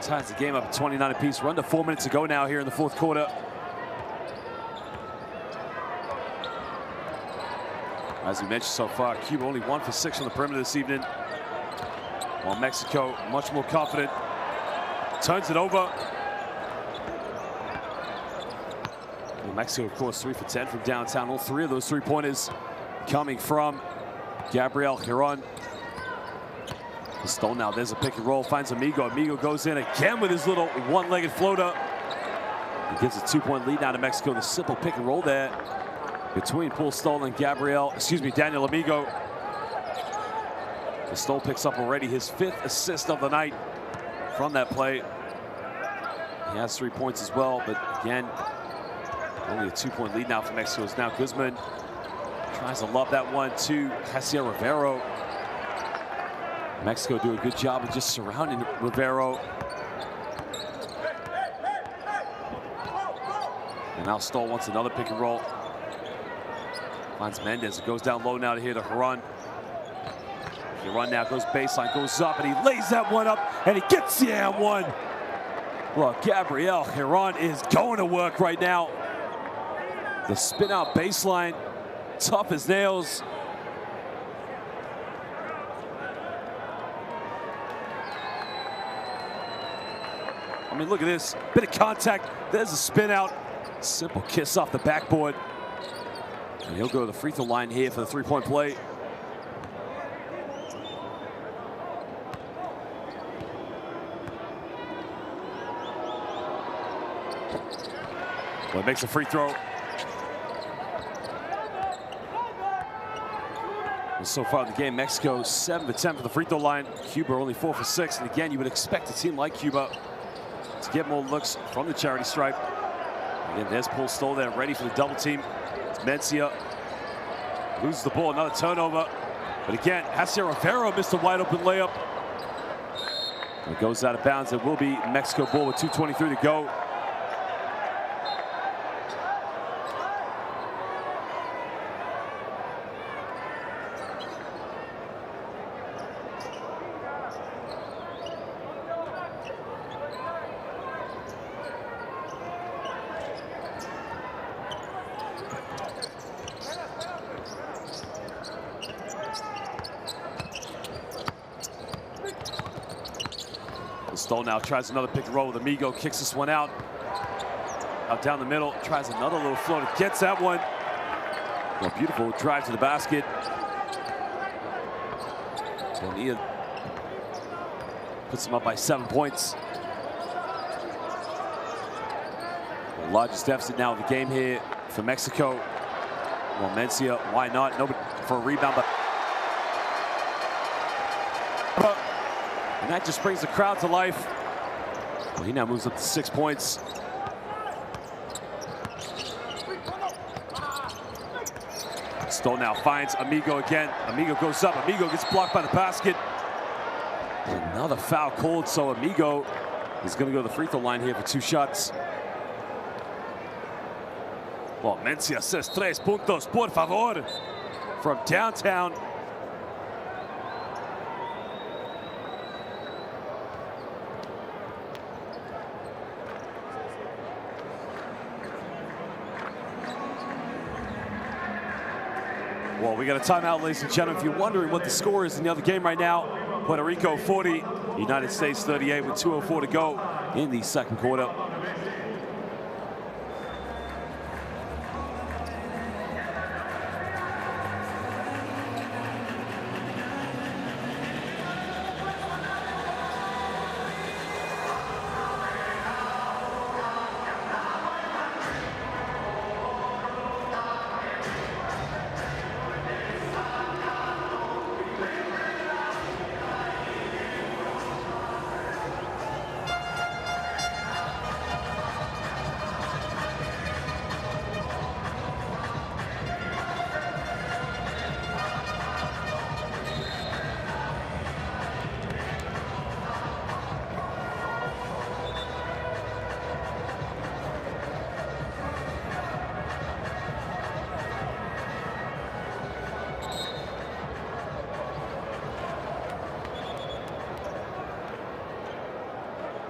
Speaker 1: ties the game up at 29 apiece. We're under 4 minutes to go now here in the 4th quarter. As we mentioned so far, Cuba only 1 for 6 on the perimeter this evening, while Mexico much more confident turns it over. Well, Mexico, of course, 3 for 10 from downtown. All 3 of those 3-pointers coming from Gabriel Giron. Stole now, there's a pick and roll, finds Amigo. Amigo goes in again with his little one-legged floater. He gives a 2-point lead now to Mexico. The simple pick and roll there between Paul Stoll and Daniel Amigo. Stoll picks up already his 5th assist of the night from that play. He has 3 points as well, but again, only a 2-point lead now for Mexico. It's now Guzman tries to lob that one to Hacier Rivero. Mexico do a good job of just surrounding Rivero. And now Stoll wants another pick and roll. Finds Mendez. It goes down low now to here to Giron. Giron now goes baseline, goes up, and he lays that one up, and he gets the and one. Well, Gabriel Giron is going to work right now. The spin out baseline, tough as nails. I mean, look at this, bit of contact. There's a spin out, simple kiss off the backboard. And he'll go to the free throw line here for the 3-point play. Well, makes a free throw. And so far in the game, Mexico 7 for 10 for the free throw line. Cuba only 4 for 6. And again, you would expect a team like Cuba to get more looks from the charity stripe. Again, there's Paul Stoll there, ready for the double team. It's Mencia. Loses the ball, another turnover. But again, Hacier Rivero missed a wide open layup. It goes out of bounds. It will be Mexico ball with 2:23 to go. Stoll now tries another pick and roll with Amigo, kicks this one out down the middle, tries another little floater, gets that one. A beautiful drive to the basket. Bonilla puts him up by 7 points. The largest deficit now of the game here for Mexico. Well, Mencia, why not? Nobody for a rebound, but and that just brings the crowd to life. Well, he now moves up to 6 points. Stoll now finds Amigo again. Amigo goes up. Amigo gets blocked by the basket. Another foul called, so Amigo is going to go to the free throw line here for 2 shots. Well, Mencia says 3 puntos, por favor, from downtown. Well, we got a timeout, ladies and gentlemen. If you're wondering what the score is in the other game right now, Puerto Rico 40, United States 38 with 2:04 to go in the second quarter.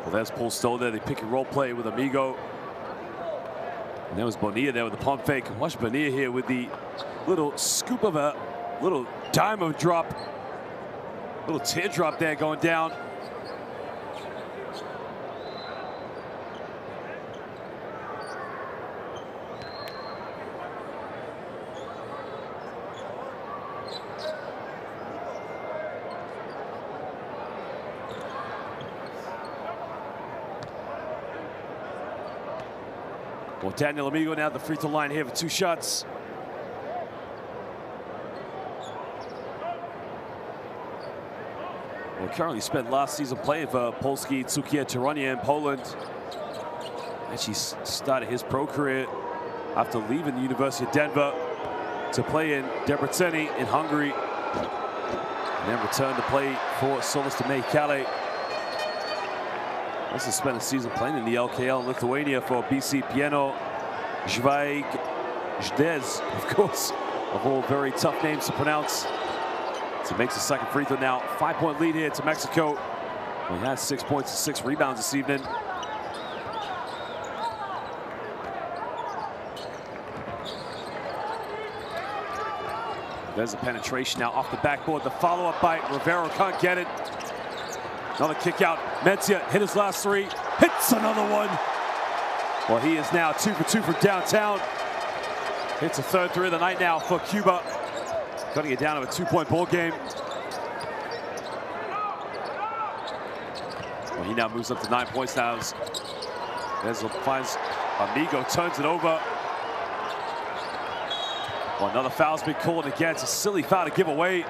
Speaker 1: Well, there's Paul Stoll there. They pick and roll play with Amigo. And there was Bonilla there with the pump fake. Watch Bonilla here with the little scoop of a little diamond drop. Little teardrop there going down. Well, Daniel Amigo now at the free throw line here for 2 shots. Well, currently spent last season playing for Polski Tsukia Tyronia in Poland. Actually started his pro career after leaving the University of Denver to play in Debreceni in Hungary. And then returned to play for Solisty Meikale. Also spent a season playing in the LKL in Lithuania for BC Pieno Žvaigždės, of course, of all very tough names to pronounce. So makes the second free throw now. 5-point lead here to Mexico. Well, he has 6 points and 6 rebounds this evening. There's a penetration now off the backboard. The follow-up by Rivero, can't get it. Another kick out. Mencia hit his last 3. Hits another one. Well, he is now 2 for 2 from downtown. Hits a 3rd 3 of the night now for Cuba. Cutting it down to a 2-point ball game. Well, he now moves up to 9 points now. There's finds Amigo, turns it over. Well, another foul's been called against. A silly foul to give away.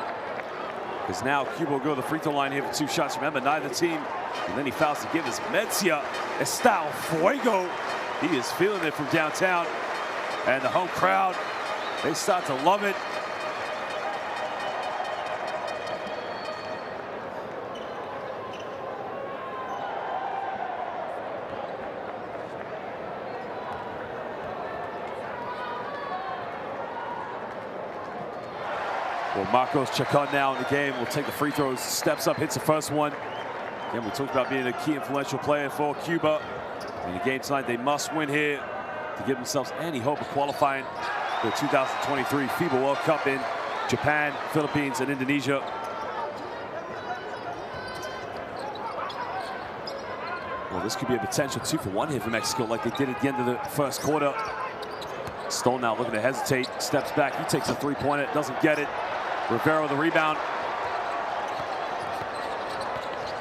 Speaker 1: Because now Cuba will go to the free throw line here for 2 shots. Remember, neither team. And then he fouls to give us Mencia. Está fuego. He is feeling it from downtown. And the home crowd, they start to love it. Well, Marcos Chacon now in the game will take the free throws, steps up, hits the first one. Again, we talked about being a key influential player for Cuba. In the game tonight, they must win here to give themselves any hope of qualifying for the 2023 FIBA World Cup in Japan, Philippines, and Indonesia. Well, this could be a potential 2-for-1 here for Mexico, like they did at the end of the first quarter. Stoll now looking to hesitate, steps back, he takes a 3-pointer, doesn't get it. Rivero the rebound.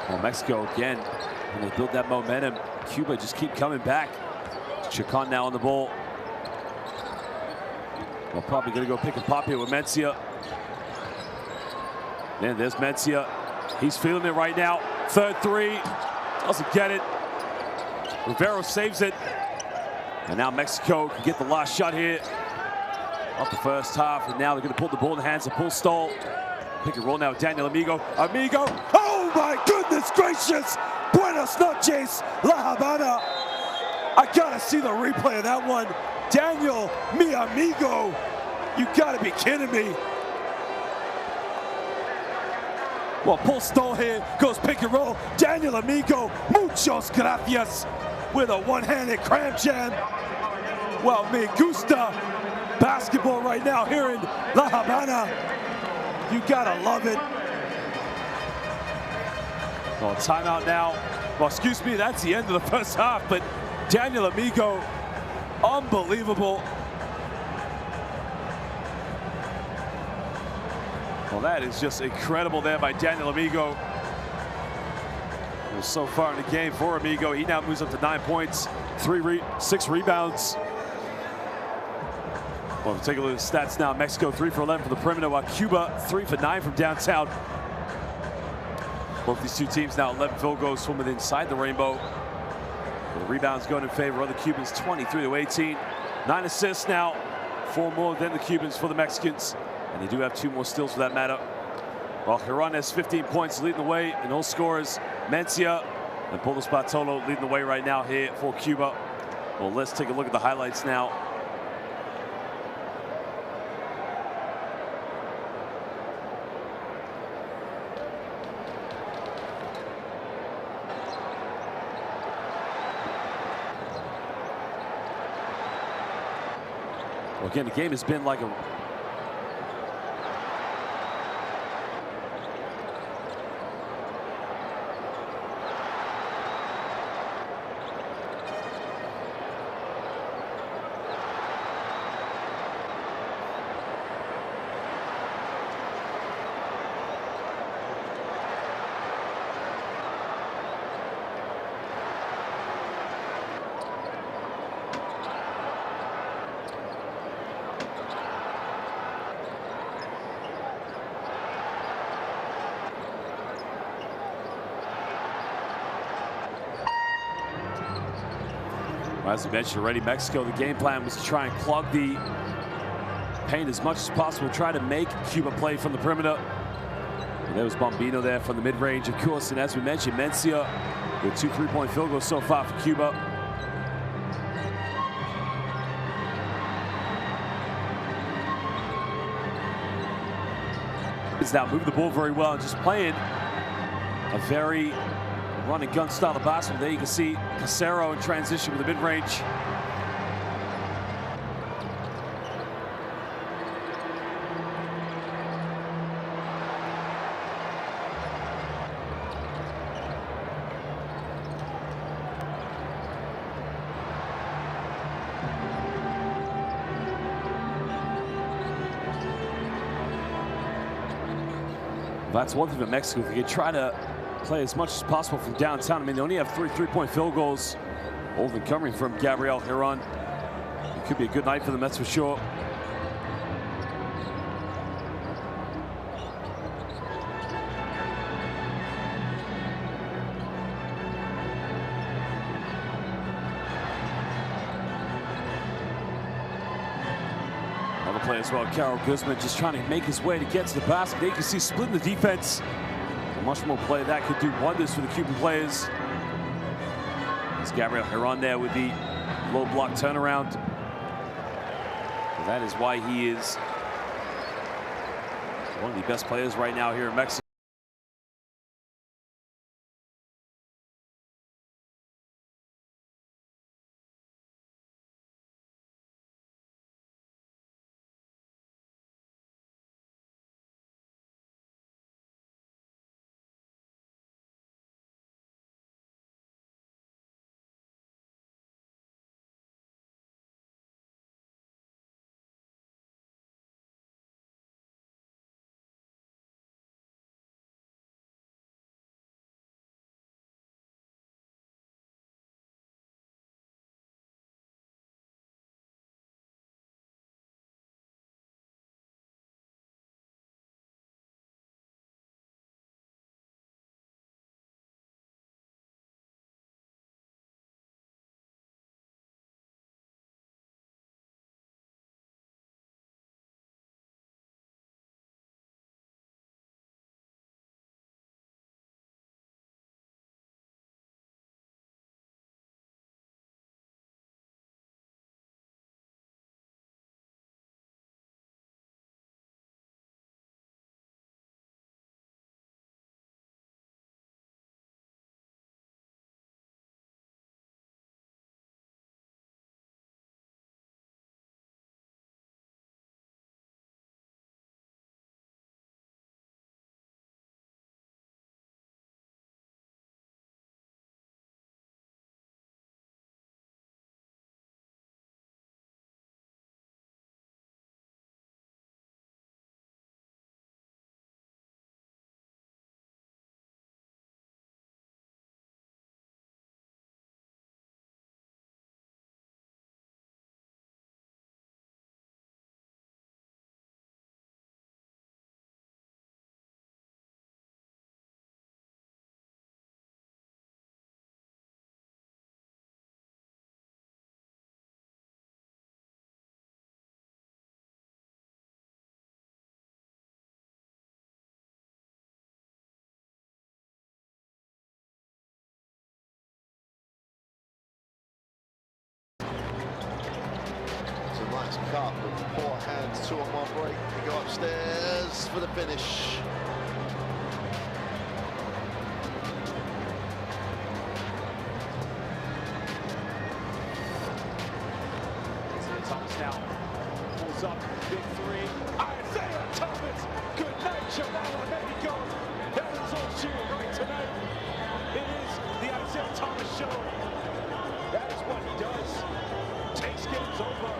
Speaker 1: Well, Mexico again, when they build that momentum, Cuba just keep coming back. Chacon now on the ball. Well, probably gonna go pick and pop here with Mencia. And there's Mencia. He's feeling it right now. 3rd 3, doesn't get it. Rivero saves it. And now Mexico can get the last shot here. Off the first half, and now they're going to put the ball in the hands of Paul Stoll. Pick and roll now, Daniel Amigo. Amigo, oh my goodness gracious! Buenas noches, La Habana. I gotta see the replay of that one. Daniel, mi amigo. You gotta be kidding me. Well, Paul Stoll here goes pick and roll. Daniel Amigo, muchos gracias. With a one-handed cram jam. Well, me gusta. Basketball right now here in La Habana. You gotta love it. Well, timeout now. Well, excuse me, that's the end of the first half, but Daniel Amigo, unbelievable. Well, that is just incredible there by Daniel Amigo. Well, so far in the game for Amigo, he now moves up to 9 points, 6 rebounds. Well, we'll take a look at the stats now. Mexico 3 for 11 from the perimeter, while Cuba 3 for 9 from downtown. Both these two teams now 11 field goals from within inside the rainbow. The rebounds going in favor of the Cubans, 23 to 18. 9 assists now, 4 more than the Cubans for the Mexicans. And they do have 2 more steals for that matter. While Giron has 15 points leading the way in all scorers. Mencia and Paulo Bartolo leading the way right now here for Cuba. Well, let's take a look at the highlights now. Well, again, the game has been like a As we mentioned already, Mexico, the game plan was to try and clog the paint as much as possible, try to make Cuba play from the perimeter. And there was Bombino there from the mid-range, of course. And as we mentioned, Mencia with 2 3-point field goals so far for Cuba. Is now moving the ball very well and just playing a very run and gun style of basketball. There you can see Casero in transition with the mid-range. That's one thing that Mexico, they can try to play as much as possible from downtown. I mean, they only have 3 3-point field goals, all of them coming from Gabriel Giron. It could be a good night for them, that's for sure. Play as well. Carol Guzman just trying to make his way to get to the basket. There you can see splitting the defense. Much more play that could do wonders for the Cuban players. It's Gabriel Giron there with the low block turnaround. And that is why he is one of the best players right now here in Mexico.
Speaker 5: Nice cut with 4 hands, 2-on-1 break. They go upstairs for the finish.
Speaker 6: Thomas now pulls up, big 3. Isaiah Thomas, good night, Chihuahua, Mexico. That is all cheering right tonight. It is the Isaiah Thomas show. That is what he does. Takes games over.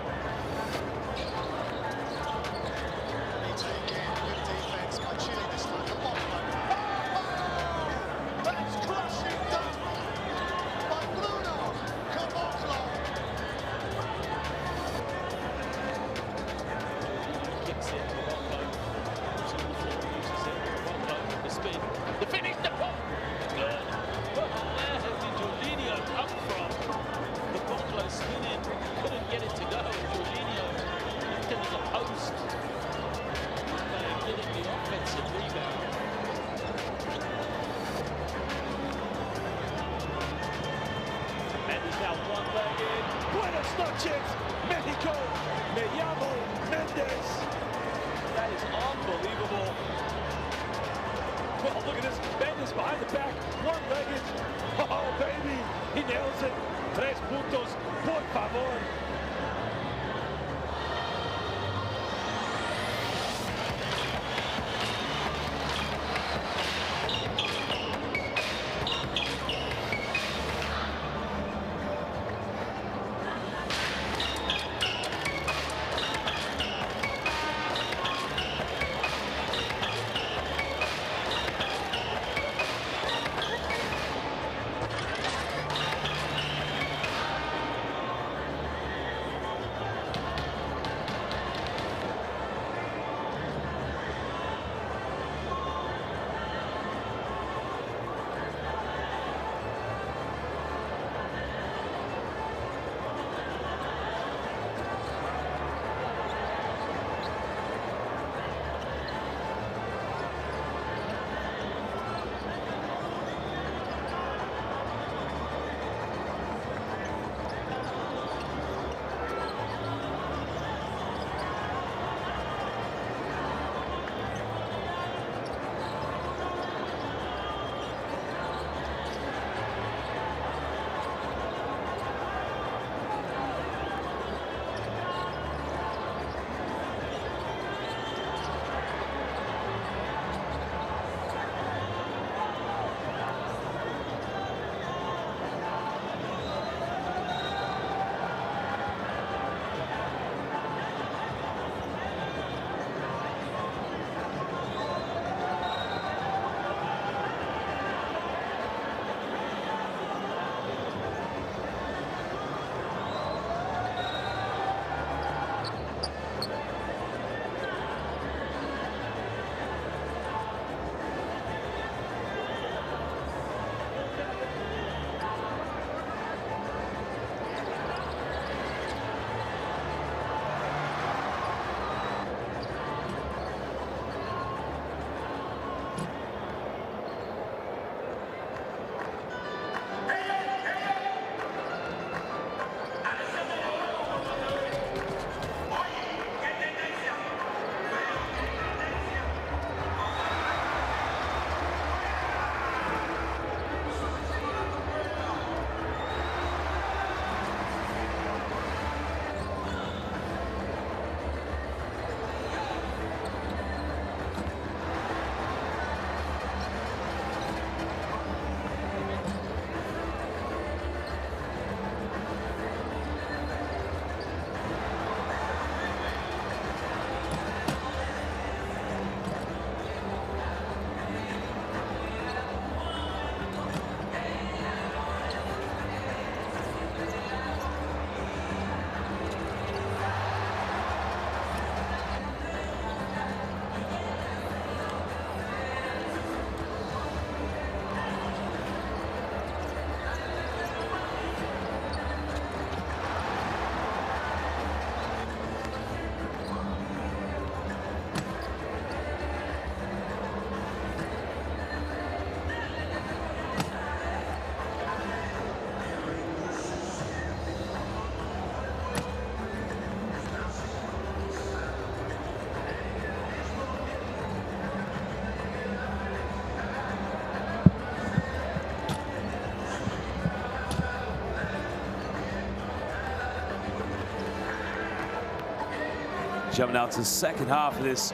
Speaker 1: Jumping out to the second half of this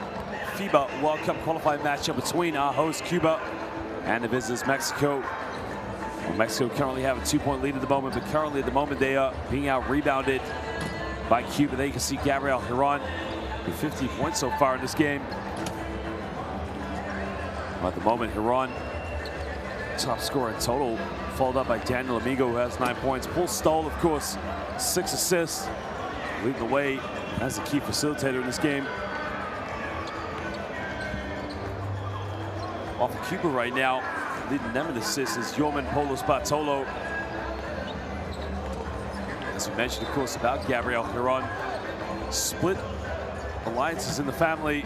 Speaker 1: FIBA World Cup qualifying matchup between our host Cuba and the visitors Mexico. Well, Mexico currently have a 2-point lead at the moment, but currently at the moment they are being out-rebounded by Cuba. There you can see Gabriel Giron with 15 points so far in this game. At the moment, Giron, top scorer in total, followed up by Daniel Amigo, who has 9 points. Paul Stoll, of course, 6 assists, leading the way as the key facilitator in this game. Off of Cuba right now, leading them in assists is Yorman Polos Bartolo. As we mentioned, of course, about Gabriel Giron, split alliances in the family.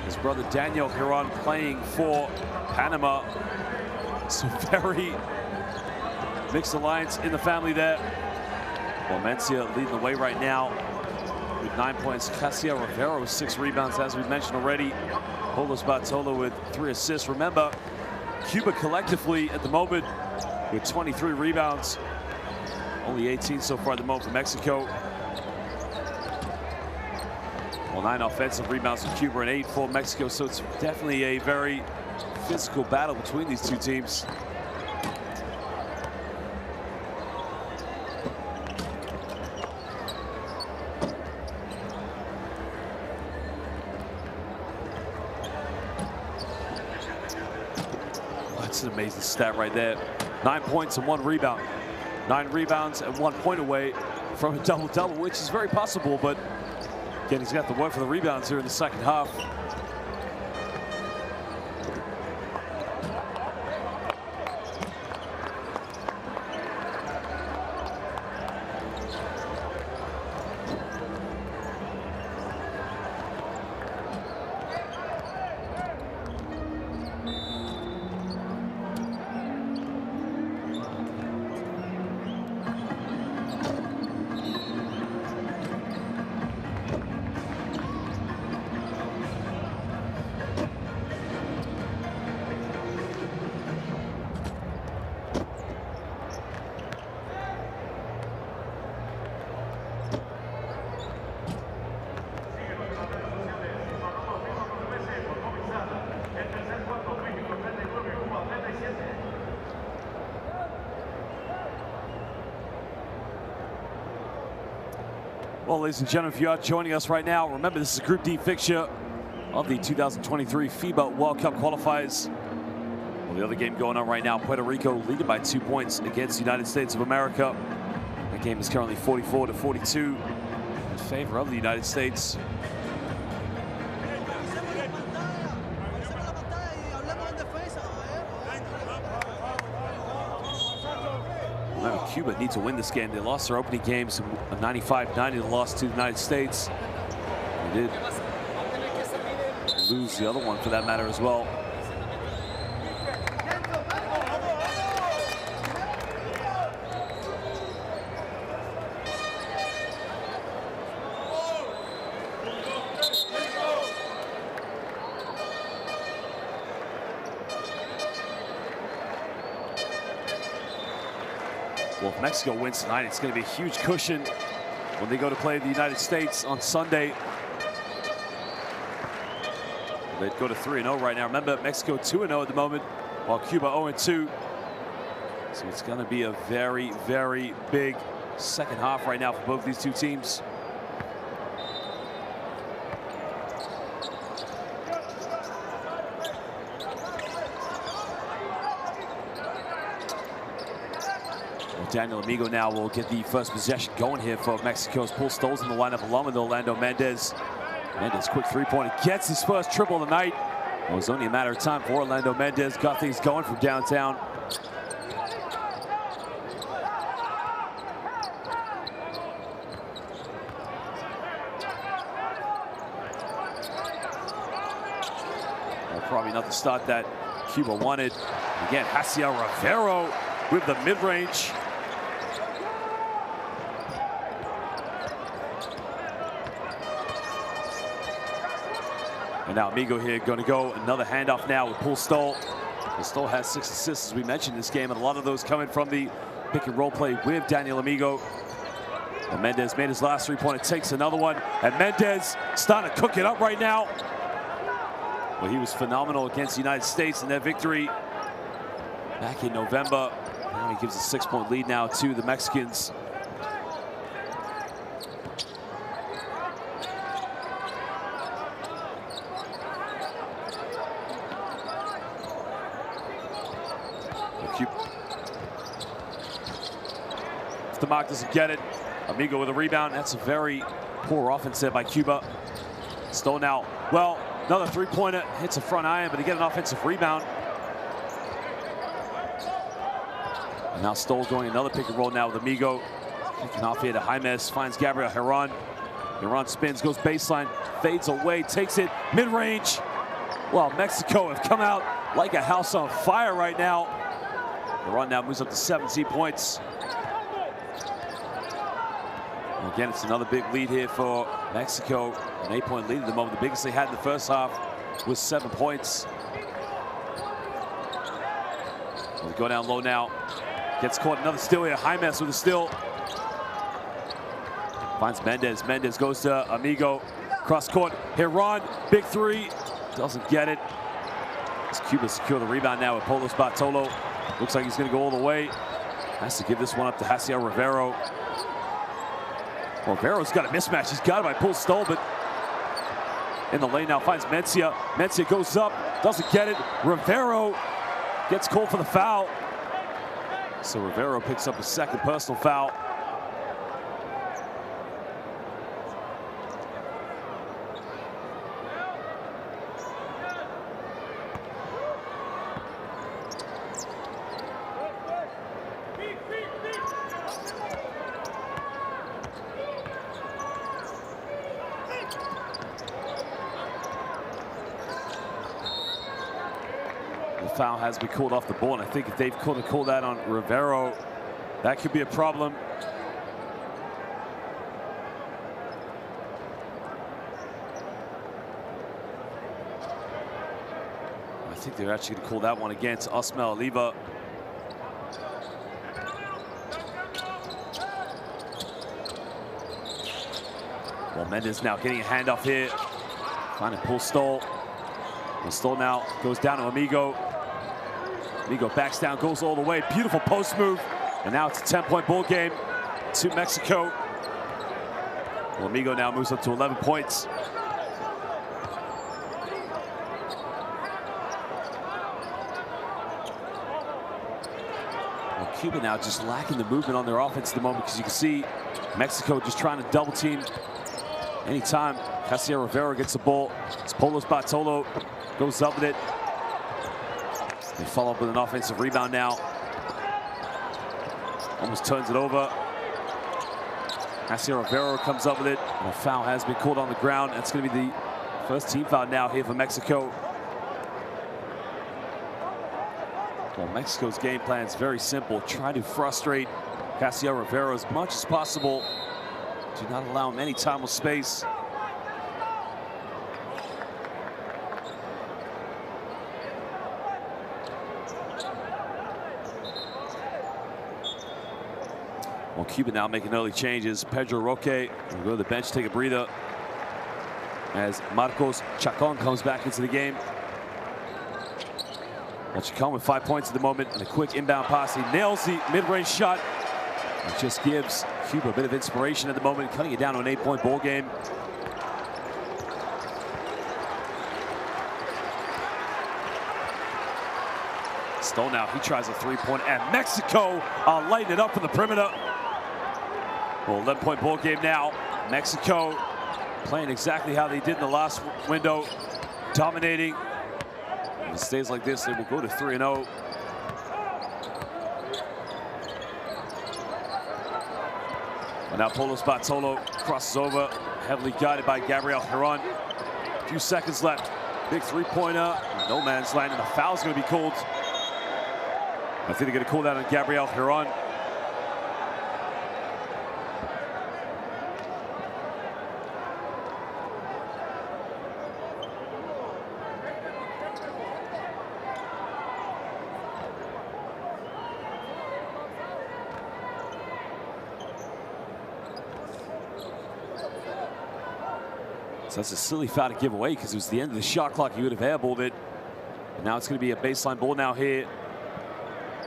Speaker 1: His brother Daniel Giron playing for Panama. So very mixed alliance in the family there. Well, Mencia leading the way right now with 9 points. Cassiel Rivero with 6 rebounds, as we mentioned already. Polos Bartolo with 3 assists. Remember, Cuba collectively at the moment with 23 rebounds. Only 18 so far at the moment for Mexico. Well, 9 offensive rebounds for Cuba and 8 for Mexico, so it's definitely a very physical battle between these two teams. That's an amazing stat right there. 9 points and 1 rebound. 9 rebounds and 1 point away from a double-double, which is very possible, but again, he's got to work for the rebounds here in the second half. Well, ladies and gentlemen, if you are joining us right now, remember this is a Group D fixture of the 2023 FIBA World Cup qualifiers. Well, the other game going on right now, Puerto Rico leading by 2 points against the United States of America. That game is currently 44-42 in favor of the United States. Remember, Cuba needs to win this game. They lost their opening games, a 95-90. They lost to the United States. They did lose the other one for that matter as well. Well, if Mexico wins tonight, it's going to be a huge cushion when they go to play the United States on Sunday. They'd go to 3-0 right now. Remember, Mexico 2-0 at the moment, while Cuba 0-2. So it's going to be a very, very big second half right now for both these two teams. Daniel Amigo now will get the first possession going here for Mexico's Paul Stoll's in the lineup along with Orlando Mendez. Mendez, quick three-pointer, gets his first triple of the night. It was only a matter of time for Orlando Mendez. Got things going from downtown. Well, probably not the start that Cuba wanted. Again, Cassiel Rivero with the mid-range. And now Amigo here going to go another handoff now with Paul Stoll. Stoll has 6 assists, as we mentioned in this game, and a lot of those coming from the pick and roll play with Daniel Amigo. And Mendez made his last three-pointer, takes another one. And Mendez starting to cook it up right now. Well, he was phenomenal against the United States in their victory back in November. Now he gives a 6-point lead now to the Mexicans. If the mark doesn't get it, Amigo with a rebound. That's a very poor offense there by Cuba. Stoll now. Well, another three-pointer, hits a front iron, but they get an offensive rebound. And now Stoll going another pick and roll now with Amigo. Kicking off here to Jaimes, finds Gabriel Herron. Herron spins, goes baseline, fades away, takes it mid-range. Well, Mexico have come out like a house on fire right now. Herron now moves up to 17 points. And again, it's another big lead here for Mexico. An 8-point lead at the moment. The biggest they had in the first half was 7 points. They go down low now. Gets caught, another steal here. Jaimes with a steal. Finds Mendez. Mendez goes to Amigo. Cross court. Herron, big three. Doesn't get it. As Cuba secure the rebound now with Polos Bartolo. Looks like he's going to go all the way. Has to give this one up to Hasiel Rivero. Rivero's got a mismatch. He's got it by Paul Stoll, but in the lane now finds Mencia. Mencia goes up, doesn't get it. Rivero gets called for the foul. So Rivero picks up a second personal foul. Foul has been called off the ball, and I think if they've called that on Rivero, that could be a problem. I think they're actually going to call that one against Osmel Oliva. Well, Mendez now getting a handoff here, finding Paul Stoll. And Stoll now goes down to Amigo. Amigo backs down, goes all the way. Beautiful post move. And now it's a 10-point ball game to Mexico. Well, Amigo now moves up to 11 points. Well, Cuba now just lacking the movement on their offense at the moment, because you can see Mexico just trying to double team anytime Hasiel Rivero gets the ball. It's Polos Bartolo goes up with it. They follow up with an offensive rebound now. Almost turns it over. Hasiel Rivero comes up with it. And a foul has been called on the ground. That's going to be the first team foul now here for Mexico. Well, Mexico's game plan is very simple. Try to frustrate Hasiel Rivero as much as possible. Do not allow him any time or space. Well, Cuba now making early changes. Pedro Roque will go to the bench, take a breather, as Marcos Chacon comes back into the game. Well, Chacon with 5 points at the moment, and a quick inbound pass. He nails the mid-range shot. It just gives Cuba a bit of inspiration at the moment, cutting it down to an 8-point ball game. Stoll now, he tries a three-point, and Mexico lighting it up from the perimeter. Well, 11-point ball game now. Mexico playing exactly how they did in the last window, dominating. If it stays like this, they will go to 3-0. And now Polos Bartolo crosses over, heavily guided by Gabriel Herron. A few seconds left. Big three-pointer, no man's land, and a foul's going to be called. I think they're going to call that on Gabriel Herron. So that's a silly foul to give away because it was the end of the shot clock. He would have airballed it. And now it's going to be a baseline ball now here.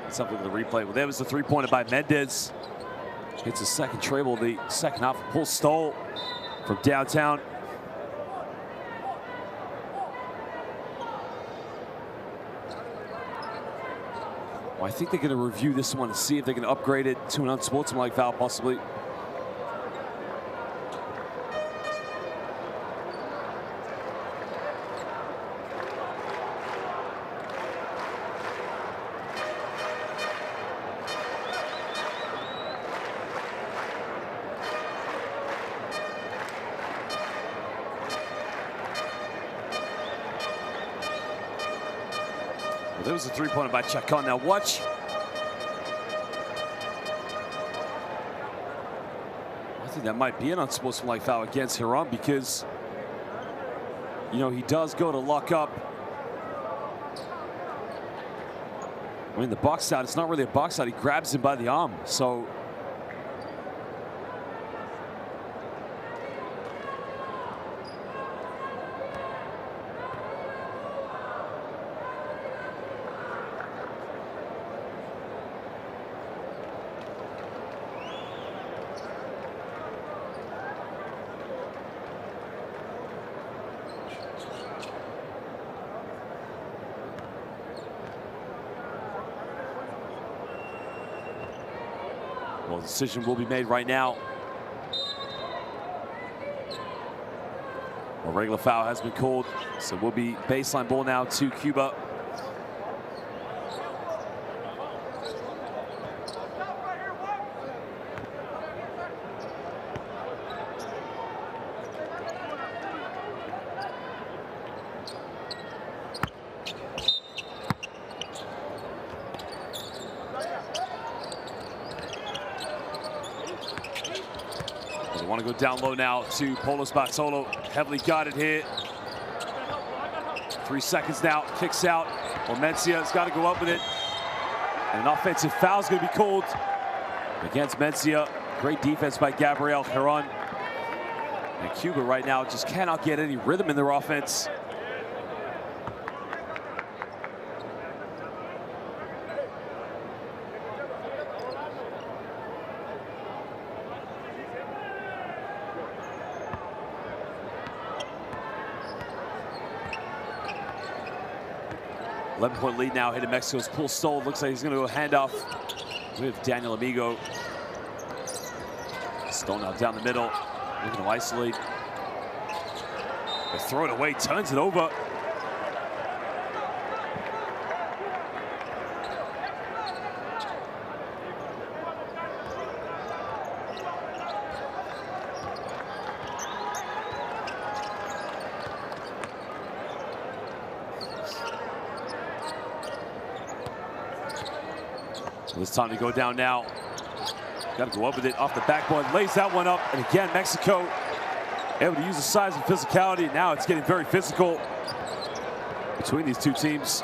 Speaker 1: Let's have a look at the replay. Well, there was the three-pointer by Mendez. Hits his second treble, the second half. Pull stole from downtown. Well, I think they're going to review this one to see if they can upgrade it to an unsportsmanlike foul, possibly. Well, there was a three-pointer by Chacon. Now watch. I think that might be an unsportsmanlike foul against Hiram because, you know, he does go to lock up. I mean, the box out, it's not really a box out. He grabs him by the arm. So well, the decision will be made right now. A regular foul has been called, so we'll be baseline ball now to Cuba. They want to go down low now to Polos Bartolo. Heavily guarded here. 3 seconds now. Kicks out. Mencia's got to go up with it. And an offensive foul is going to be called against Mencia. Great defense by Gabriel Heron. And Cuba right now just cannot get any rhythm in their offense. Eleven-point lead now hitting Mexico's Pool Stoll. Looks like he's going to go handoff with Daniel Amigo. Stoll now down the middle. Looking to isolate. They throw it away, turns it over. So it's time to go down now. Got to go up with it off the backboard. Lays that one up. And again, Mexico able to use the size and physicality. Now it's getting very physical between these two teams.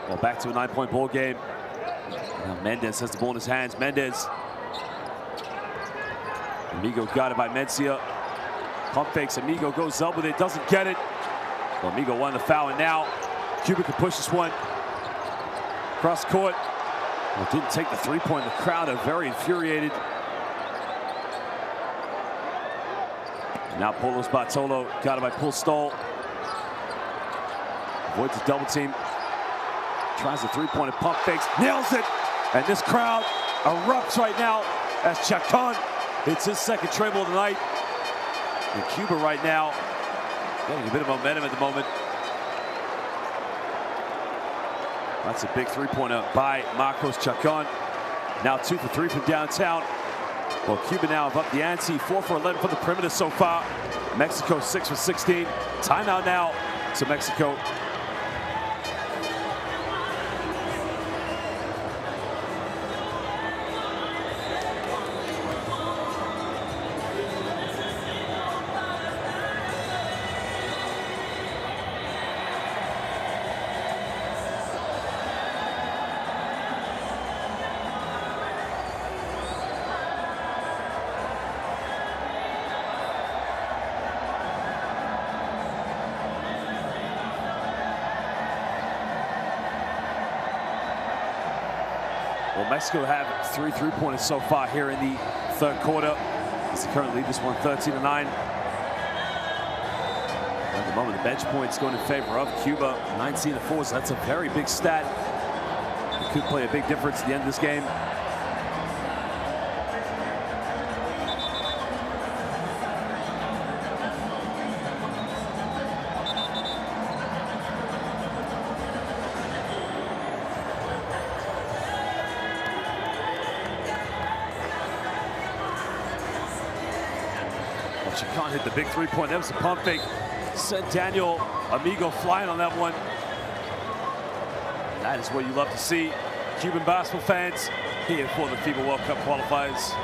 Speaker 1: Well, back to a 9-point ball game. Now Mendez has the ball in his hands. Mendez. Amigo got it by Mencia. Pump fakes. Amigo goes up with it. Doesn't get it. Well, Amigo won the foul. And now Cuba can push this one cross court. Well, didn't take the three-point. The crowd are very infuriated. Now Polos Bartolo got it by Pool Stoll. Avoids the double team. Tries the three-pointer, pump fakes, nails it. And this crowd erupts right now as Chacon hits his second treble of the night. And Cuba right now getting a bit of momentum at the moment. That's a big three-pointer by Marcos Chacon. Now 2 for 3 from downtown. Well, Cuba now have up the ante. 4 for 11 from the perimeter so far. Mexico 6 for 16. Timeout now to Mexico. Well, Mexico have 3 3-pointers so far here in the third quarter. As they currently lead this one 13-9. At the moment, the bench points going in favor of Cuba, 19-4. So that's a very big stat. It could play a big difference at the end of this game. Well, she can't hit the big 3-point. That was a pump fake. Sent Daniel Amigo flying on that one. That is what you love to see. Cuban basketball fans here for the FIBA World Cup qualifiers.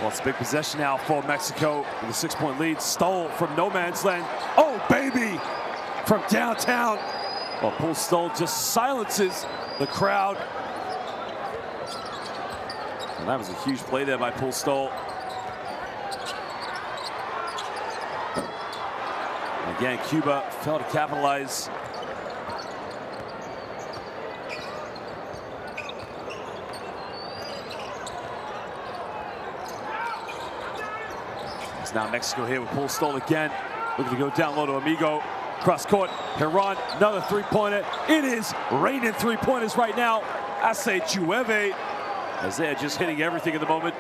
Speaker 1: Well, it's a big possession now for Mexico with a 6-point lead. Stole from no man's land. Oh, baby! From downtown. Well, Paul Stoll just silences the crowd. And that was a huge play there by Paul Stoll. Again, Cuba failed to capitalize. Now Mexico here with Paul Stoll again. Looking to go down low to Amigo. Cross court, Heron, another 3-pointer. It is raining 3-pointers right now. I say Chueve, as they're just hitting everything at the moment.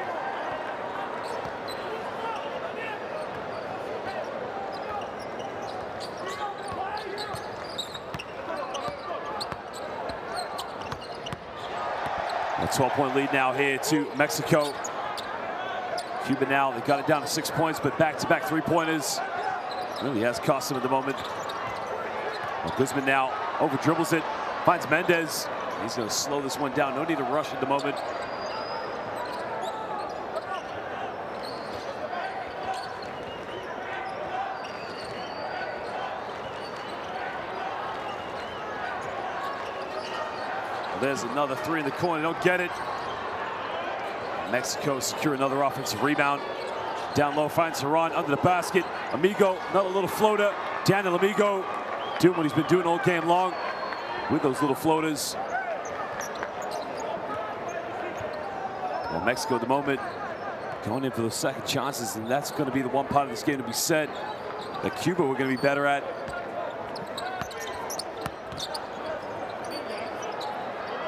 Speaker 1: A 12-point lead now here to Mexico. Cuba now, they got it down to 6 points, but back-to-back 3-pointers really has cost them at the moment. Well, Guzman now over dribbles it, finds Mendez. He's going to slow this one down. No need to rush at the moment. Well, there's another 3 in the corner. Don't get it. Mexico secure another offensive rebound. Down low, finds Heron under the basket. Amigo, another little floater. Daniel Amigo doing what he's been doing all game long with those little floaters. Well, Mexico at the moment going in for those second chances, and that's going to be the one part of this game to be said that Cuba we're going to be better at.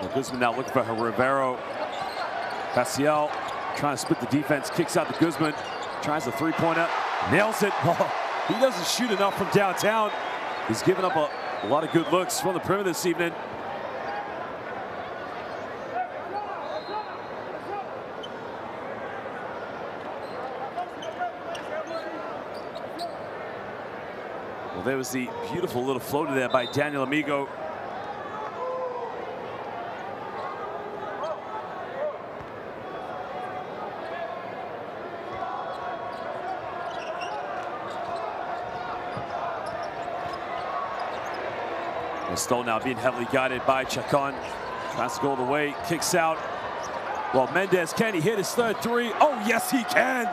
Speaker 1: Well, Guzman now looking for Rivero. Castiel trying to split the defense, kicks out to Guzman, tries the 3-pointer, nails it. Oh, he doesn't shoot enough from downtown. He's given up a lot of good looks from the perimeter this evening. Well, there was the beautiful little floater there by Daniel Amigo. Stoll now being heavily guided by Chacon. Tries to go all the way, kicks out. Well, Mendez, can he hit his third 3? Oh, yes, he can.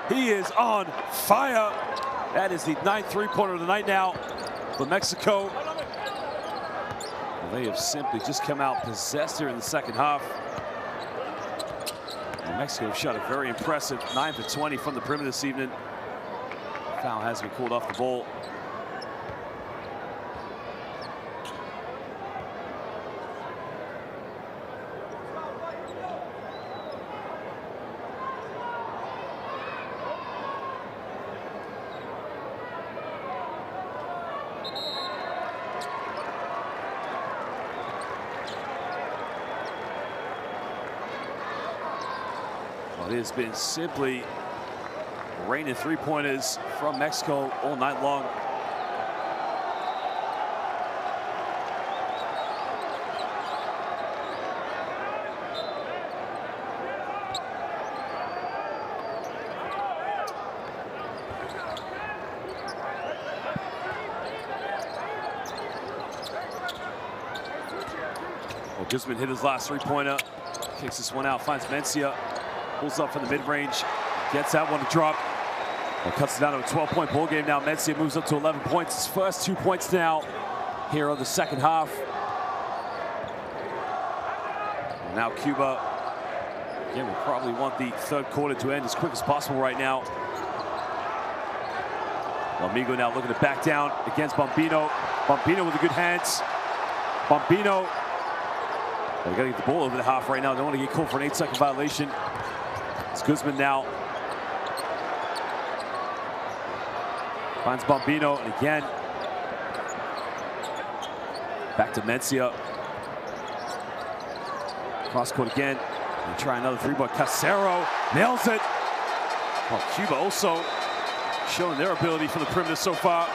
Speaker 1: He is on fire. That is the 9th 3-pointer of the night now for Mexico. Well, they have simply just come out possessed here in the second half. And Mexico shot a very impressive 9 for 20 from the perimeter this evening. Foul has been called off the ball. It has been simply raining 3-pointers from Mexico all night long. Guzman hit his last three-pointer. Kicks this one out, finds Mencia. Pulls up from the mid-range. Gets that one to drop. And cuts it down to a 12-point ball game now. Mencia moves up to 11 points. His first 2 points now here of the second half. And now Cuba, again, will probably want the third quarter to end as quick as possible right now. Amigo now looking to back down against Bombino. Bombino with the good hands. Bombino. Well, we got to get the ball over the half right now. Don't want to get called for an 8-second violation. It's Guzman now. Finds Bombino, and again. Back to Mencia. Cross court again. And try another three, but Casero nails it. Well, Cuba also showing their ability from the perimeter so far.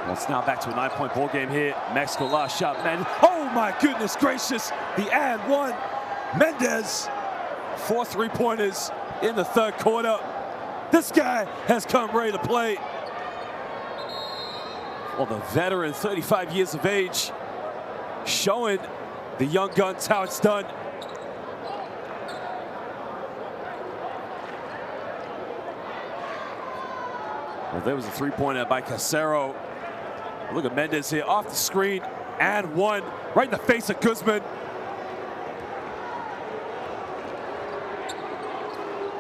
Speaker 1: Well, it's now back to a 9-point ball game here. Mexico last shot, man. Oh my goodness gracious, the and one. Mendez, 4 3-pointers in the third quarter. This guy has come ready to play. Well, the veteran, 35 years of age, showing the young guns how it's done. Well, there was a three-pointer by Casero. Look at Mendez here off the screen, and one right in the face of Guzman.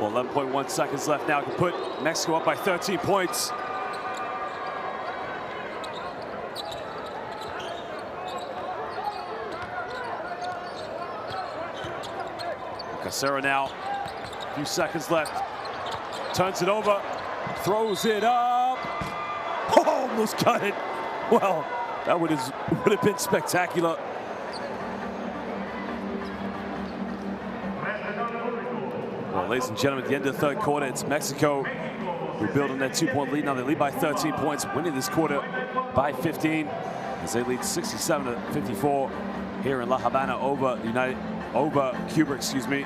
Speaker 1: Well, 11.1 seconds left now to put Mexico up by 13 points. Casero now, a few seconds left. Turns it over, throws it up. Oh, almost got it. Well, that would have been spectacular. Well, ladies and gentlemen, at the end of the third quarter, it's Mexico who build on that 2-point lead. Now they lead by 13 points, winning this quarter by 15 as they lead 67-54 here in La Habana over Cuba, excuse me.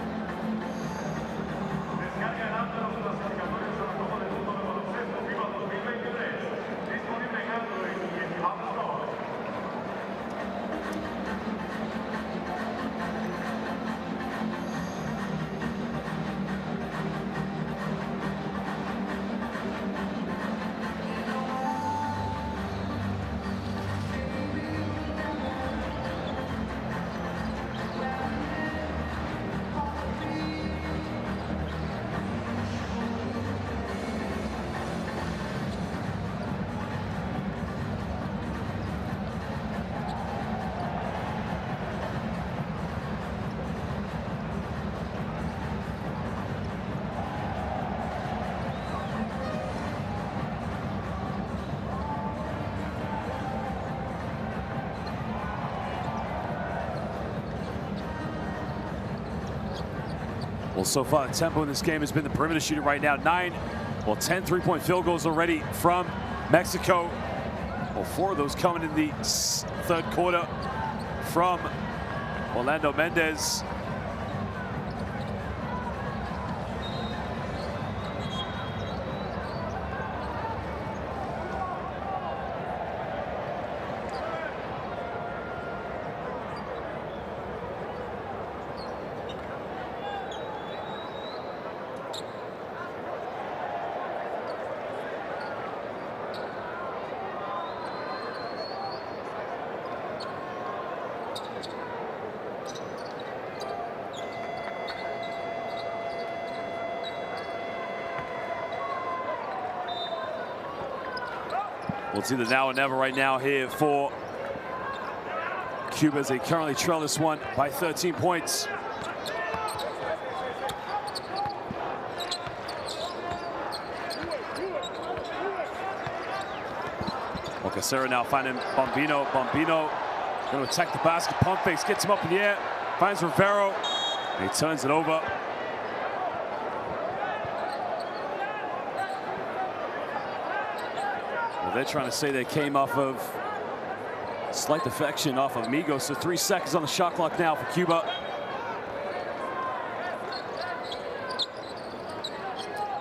Speaker 1: Well, so far, the tempo in this game has been the perimeter shooting right now. 10 three-point field goals already from Mexico. Well, 4 of those coming in the third quarter from Orlando Mendez. Well, it's either now or never right now here for Cuba as they currently trail this one by 13 points. Well, Casero now finding Bombino. Bombino going to attack the basket. Pump fakes, gets him up in the air, finds Rivero, and he turns it over. They're trying to say they came off of slight defection off of Migo. So 3 seconds on the shot clock now for Cuba.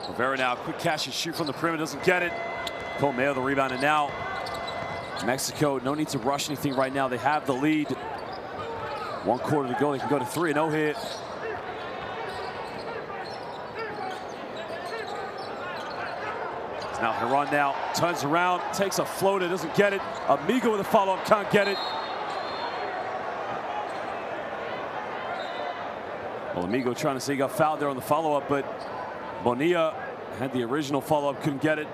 Speaker 1: Rivera now, quick catch and shoot from the perimeter, doesn't get it. Cole Mayo the rebound, and now Mexico, no need to rush anything right now. They have the lead. 1 quarter to go, they can go to 3-0 here. Now Heron now turns around, takes a floater, doesn't get it. Amigo with a follow-up, can't get it. Well, Amigo trying to say he got fouled there on the follow-up, but Bonilla had the original follow-up, couldn't get it.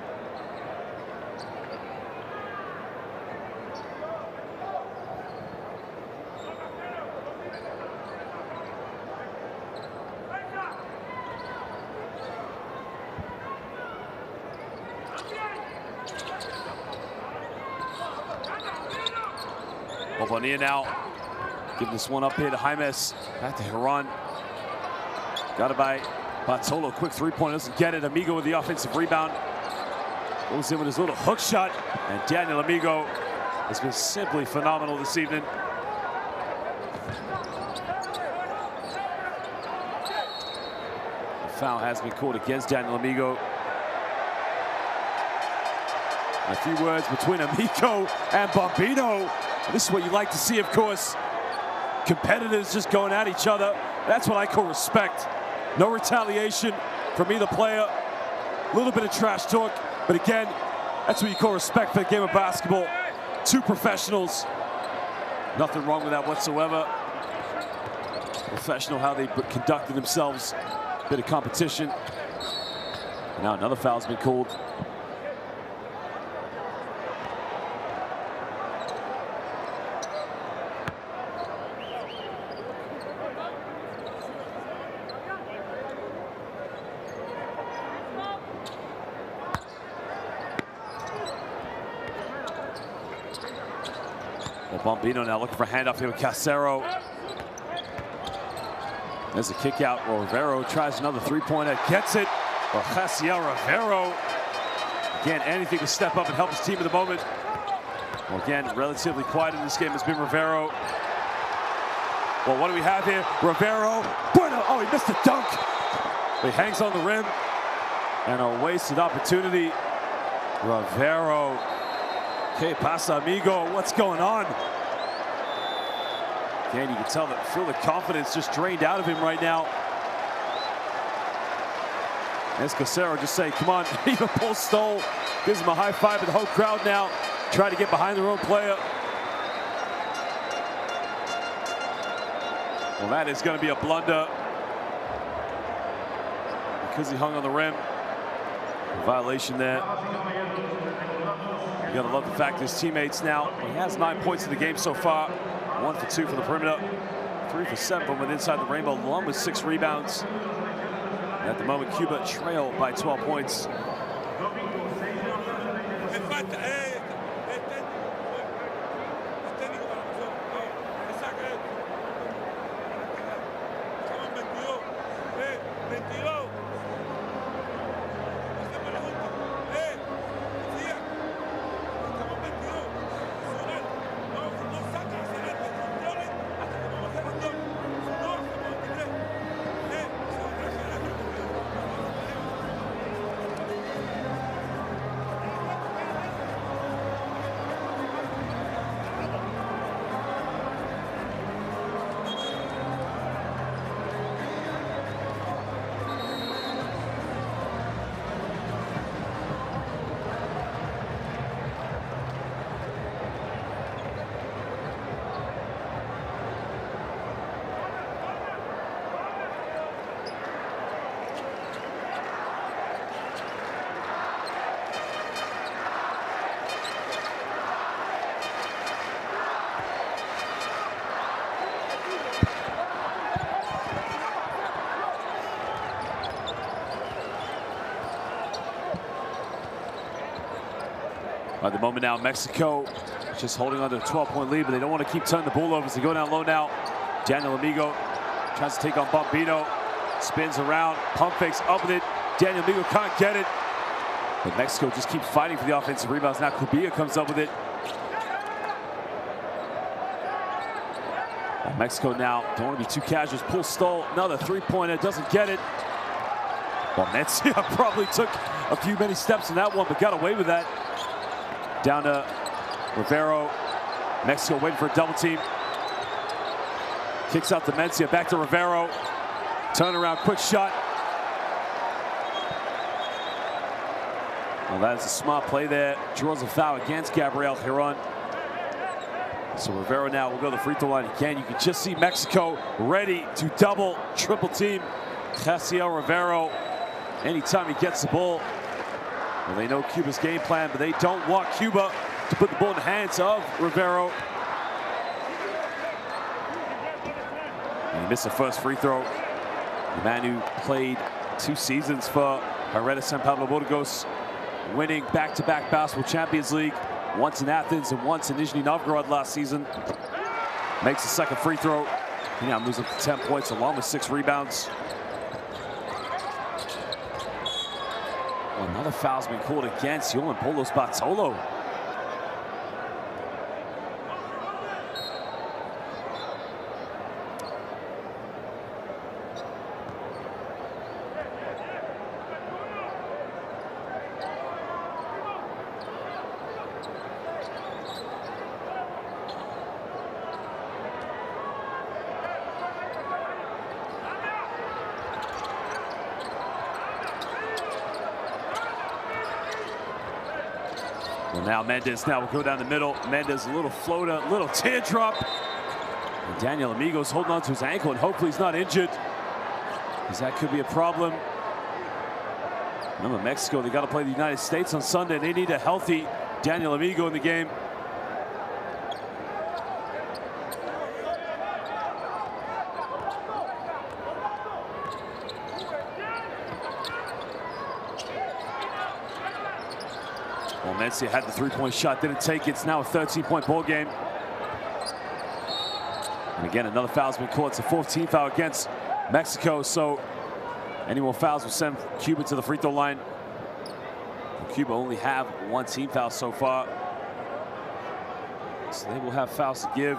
Speaker 1: Well, Bonilla now giving this one up here to Jaimes. Back to Heron. Got it by Bartolo. Quick three-pointer, doesn't get it. Amigo with the offensive rebound. Goes in with his little hook shot. And Daniel Amigo has been simply phenomenal this evening. The foul has been called against Daniel Amigo. And a few words between Amigo and Bombino. This is what you like to see, of course. Competitors just going at each other. That's what I call respect. No retaliation from either player. A little bit of trash talk, but again, that's what you call respect for the game of basketball. Two professionals. Nothing wrong with that whatsoever. Professional how they conducted themselves. Bit of competition. And now another foul's been called. Bombino now looking for a handoff here with Casero. There's a kick out. Well, Rivero tries another three-pointer, gets it. Well, Jaciel Rivero. Again, anything to step up and help his team at the moment. Well, again, relatively quiet in this game has been Rivero. Well, what do we have here? Rivero. Bueno. Oh, he missed a dunk. He hangs on the rim. And a wasted opportunity. Rivero. Okay, pasa amigo. What's going on? Again, you can tell that, feel the confidence just drained out of him right now. As Casero just saying, come on, even Paul Stoll gives him a high five, and the whole crowd now trying to get behind their own player. Well, that is going to be a blunder because he hung on the rim. A violation there. You got to love the fact his teammates now, he has 9 points in the game so far. 1 for 2 from the perimeter, 3 for 7 from within inside the rainbow, along with 6 rebounds. At the moment, Cuba trail by 12 points. At the moment now, Mexico just holding on to a 12-point lead, but they don't want to keep turning the ball over as they go down low now. Daniel Amigo tries to take on Bombino, spins around, pump fakes up with it. Daniel Amigo can't get it. But Mexico just keeps fighting for the offensive rebounds. Now Kubia comes up with it. And Mexico now don't want to be too casual. Pull stole, another three-pointer, doesn't get it. Well, Mencia probably took a few many steps in that one, but got away with that. Down to Rivero. Mexico waiting for a double team. Kicks out to Mencia, back to Rivero. Turnaround, quick shot. Well, that is a smart play there. Draws a foul against Gabriel Giron. So Rivero now will go to the free throw line again. You can just see Mexico ready to double, triple team Jaciel Rivero anytime he gets the ball. Well, they know Cuba's game plan, but they don't want Cuba to put the ball in the hands of Rivero. And he missed the first free throw. The man who played 2 seasons for Herrera San Pablo Burgos, winning back-to-back Basketball Champions League, once in Athens and once in Nizhny Novgorod last season. Makes the second free throw. He now moves up to 10 points along with 6 rebounds. Well, another foul's been called against Yolan Polos Bartolo. Well, now Mendez now will go down the middle. Mendez, a little floater, little teardrop. And Daniel Amigo's holding on to his ankle, and hopefully he's not injured, because that could be a problem. Remember, Mexico, they got to play the United States on Sunday. They need a healthy Daniel Amigo in the game. Well, Mencia had the 3-point shot, didn't take it. It's now a 13-point ball game. And again, another foul's been called. It's a 14th foul against Mexico. So any more fouls will send Cuba to the free throw line. Cuba only have 1 team foul so far, so they will have fouls to give.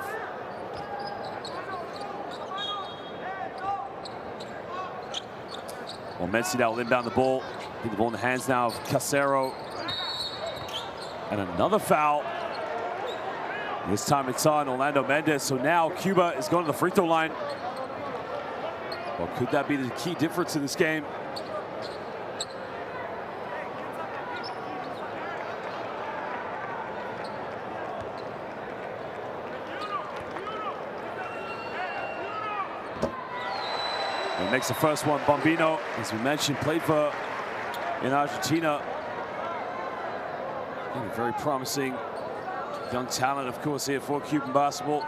Speaker 1: Well, Mencia now will inbound the ball. Get the ball in the hands now of Casero. And another foul. This time it's on Orlando Mendez. So now Cuba is going to the free throw line. Well, could that be the key difference in this game? He makes the first one. Bombino, as we mentioned, played for in Argentina. And a very promising young talent, of course, here for Cuban basketball.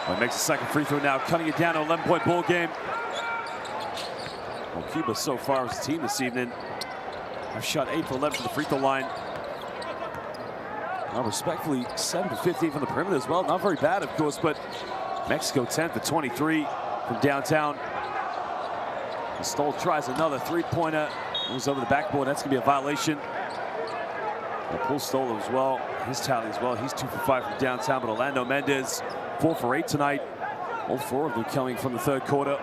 Speaker 1: Well, he makes the second free throw now, cutting it down to an 11-point ball game. Well, Cuba so far as a team this evening have shot 8 for 11 from the free throw line. Well, respectfully, 7 for 15 from the perimeter as well. Not very bad, of course, but Mexico 10 for 23 from downtown. Stoll tries another 3-pointer. Moves over the backboard. That's going to be a violation. And Paul Stoll as well. His tally as well. He's 2 for 5 from downtown. But Orlando Mendez, 4 for 8 tonight. All 4 of them coming from the third quarter.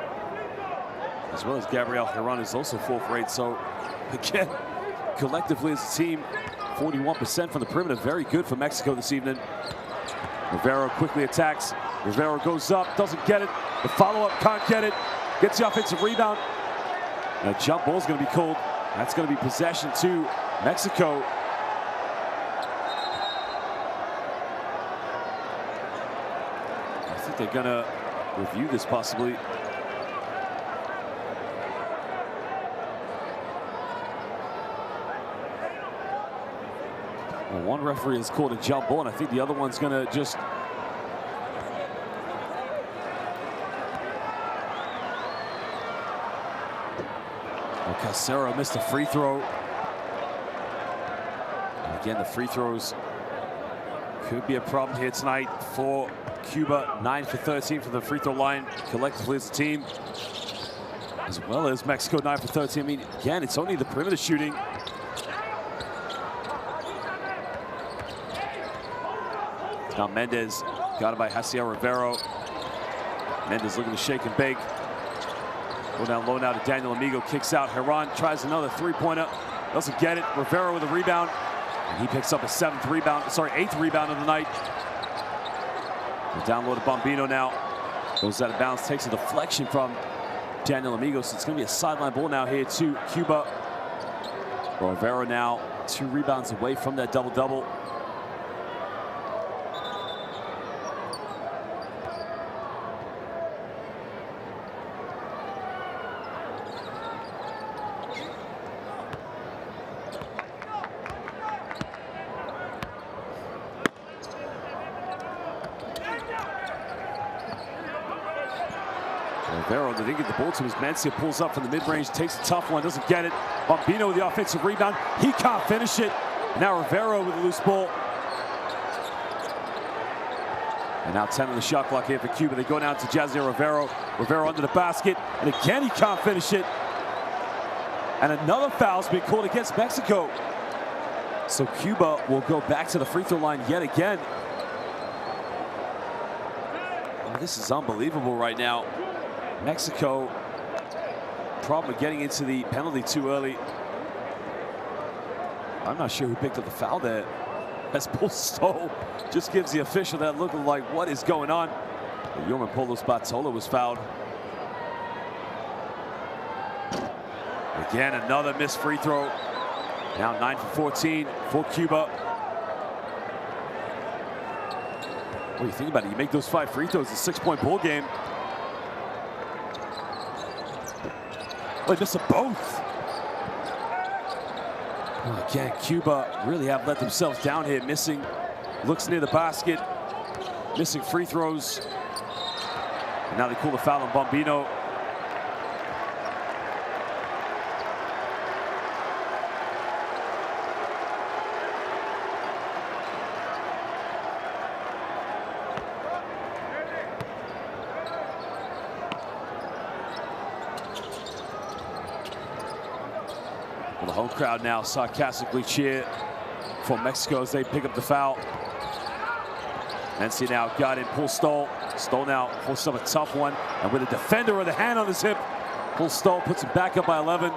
Speaker 1: As well as Gabriel Giron is also 4 for 8. So again, collectively as a team, 41% from the perimeter. Very good for Mexico this evening. Rivero quickly attacks. Rivero goes up, doesn't get it. The follow-up can't get it. Gets the offensive rebound. And a jump ball is going to be called. That's going to be possession to Mexico. I think they're going to review this possibly. Well, one referee has called a jump ball, and I think the other one's going to just Casero missed a free throw. And again, the free throws could be a problem here tonight for Cuba. 9 for 13 from the free throw line collectively as a team, as well as Mexico 9 for 13. I mean, again, it's only the perimeter shooting. Now Mendez got it by Jaciel Rivero. Mendez looking to shake and bake. Go down low now to Daniel Amigo, kicks out. Heron tries another three-pointer, doesn't get it. Rivera with a rebound, and he picks up a eighth rebound of the night. We're down low to Bombino now. Goes out of bounds, takes a deflection from Daniel Amigo, so it's going to be a sideline ball now here to Cuba. Rivera now 2 rebounds away from that double-double. Rivera didn't get the ball to his Mencia, pulls up from the mid-range, takes a tough one, doesn't get it. Bombino with the offensive rebound, he can't finish it. Now Rivera with the loose ball. And now 10 on the shot clock here for Cuba. They go down to Jazier Rivera. Rivera under the basket, and again he can't finish it. And another foul's been called against Mexico. So Cuba will go back to the free throw line yet again. Oh, this is unbelievable right now. Mexico, problem getting into the penalty too early. I'm not sure who picked up the foul there. As Paul Stoll just gives the official that look of like, what is going on? Yoman Polos Batola was fouled. Again, another missed free throw. Now 9 for 14 for Cuba. What do you think about it? You make those 5 free throws, a 6-point ball game. Oh, he missed them both. Well, again, Cuba really have let themselves down here, missing looks near the basket, missing free throws. And now they call the foul on Bombino. Well, the home crowd now sarcastically cheer for Mexico as they pick up the foul. Mencia now got in, Paul Stoll. Stoll now forces up a tough one, and with a defender with a hand on his hip, Paul Stoll puts him back up by 11.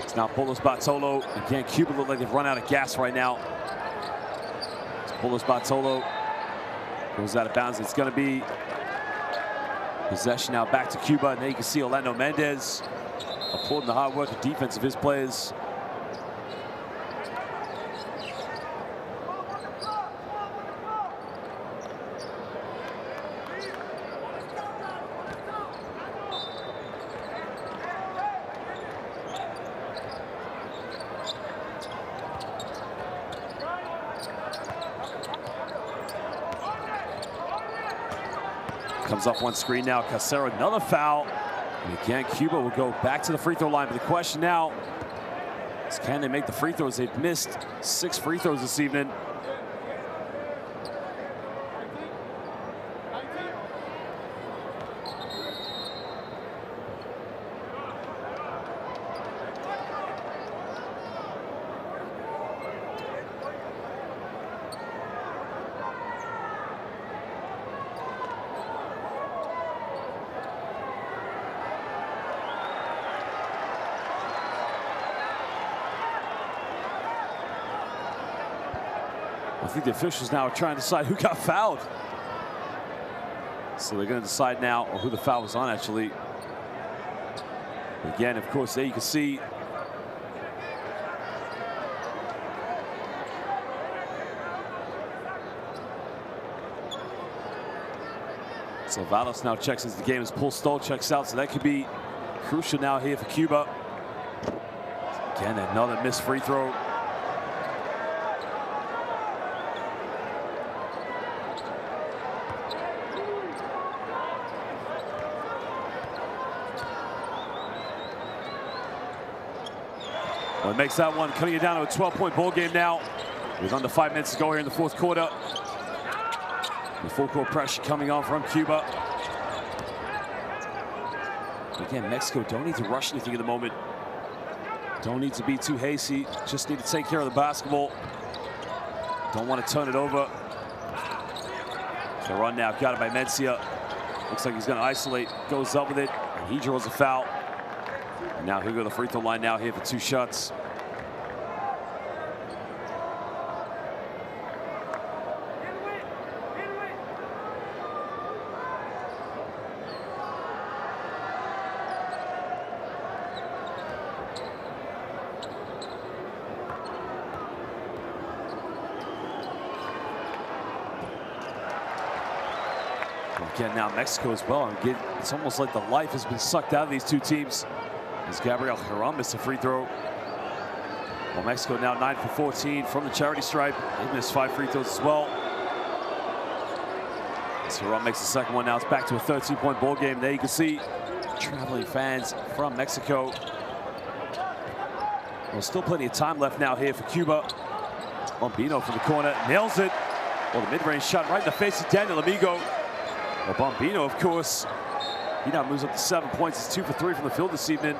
Speaker 1: It's now Polos Bartolo. Again, Cuba look like they've run out of gas right now. It's Polos Bartolo goes out of bounds. It's going to be possession now back to Cuba. And there you can see Orlando Mendez applauding the hard work and defense of his players. Comes off one screen now. Casero, another foul. And again, Cuba will go back to the free throw line. But the question now is, can they make the free throws? They've missed 6 free throws this evening. I think the officials now are trying to decide who got fouled. So they're going to decide now who the foul was on, actually. Again, of course, there you can see Salvados now checks into the game as Paul Stoll checks out, so that could be crucial now here for Cuba. Again, another missed free throw. Well, it makes that one, cutting it down to a 12-point ball game now. With under 5 minutes to go here in the fourth quarter. The full court pressure coming on from Cuba. Again, Mexico don't need to rush anything at the moment. Don't need to be too hasty. Just need to take care of the basketball. Don't want to turn it over. The run now, got it by Mencia. Looks like he's going to isolate, goes up with it, and he draws a foul. And now he'll go to the free throw line now here for 2 shots. Again, now Mexico as well. It's almost like the life has been sucked out of these two teams as Gabriel Herrán missed a free throw. Well, Mexico now 9 for 14 from the charity stripe. They missed 5 free throws as well. As Herrán makes the second one, now it's back to a 13-point ball game. There you can see traveling fans from Mexico. Well, still plenty of time left now here for Cuba. Bombino from the corner, nails it. Well, the mid-range shot right in the face of Daniel Amigo. Well, Bombino, of course, he now moves up to 7 points. He's 2 for 3 from the field this evening.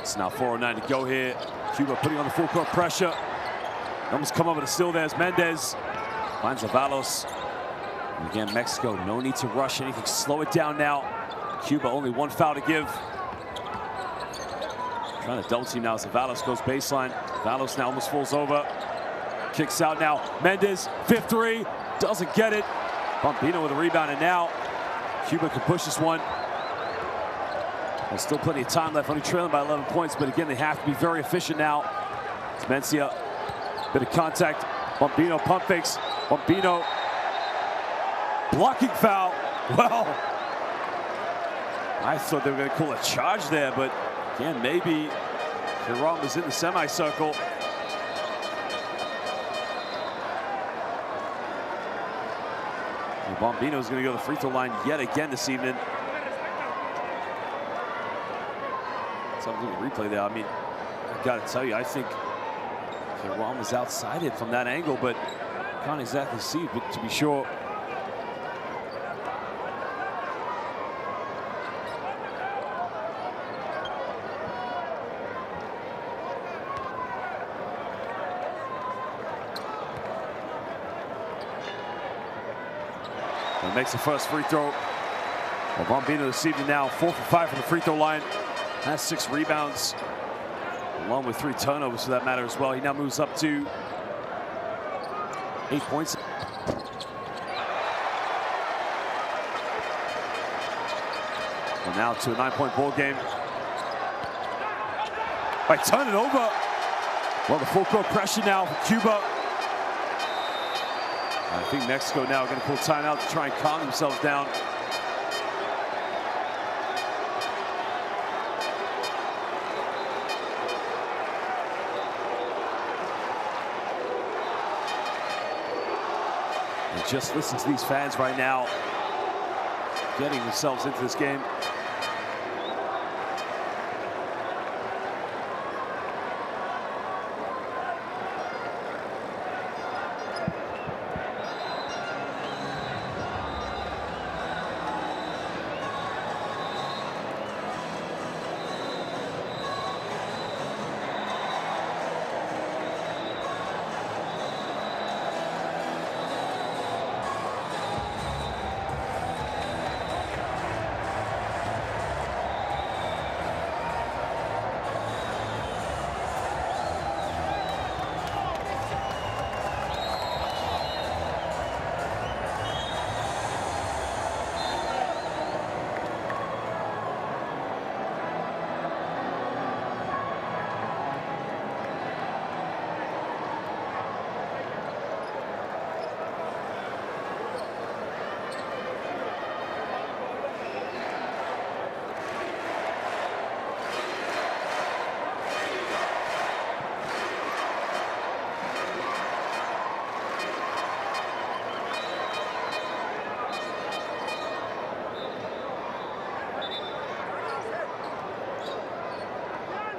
Speaker 1: It's now 4:09 to go here. Cuba putting on the full court pressure. Almost come over to steal there as Mendez finds Avalos. And again, Mexico, no need to rush anything. Slow it down now. Cuba only 1 foul to give. Trying to double team now as Avalos goes baseline. Avalos now almost falls over. Kicks out now. Mendez, 5th three, doesn't get it. Bombino with a rebound, and now Cuba can push this one. There's still plenty of time left, only trailing by 11 points, but again, they have to be very efficient now. It's Mencia, bit of contact. Bombino pump fakes. Bombino, blocking foul. Well, I thought they were going to call a charge there, but again, maybe Herrán was in the semicircle. Bombino's going to go to the free throw line yet again this evening. Something to replay there. I mean, I got to tell you, I think Herrán was outside it from that angle, but can't exactly see it, but to be sure. And makes the first free throw. Well, Bombino this evening now 4 for 5 from the free throw line. Has 6 rebounds, along with 3 turnovers for that matter as well. He now moves up to 8 points. Well, now to a 9-point ball game. By turning over. Well, the full court pressure now for Cuba. I think Mexico now going to pull timeout to try and calm themselves down. And just listen to these fans right now getting themselves into this game.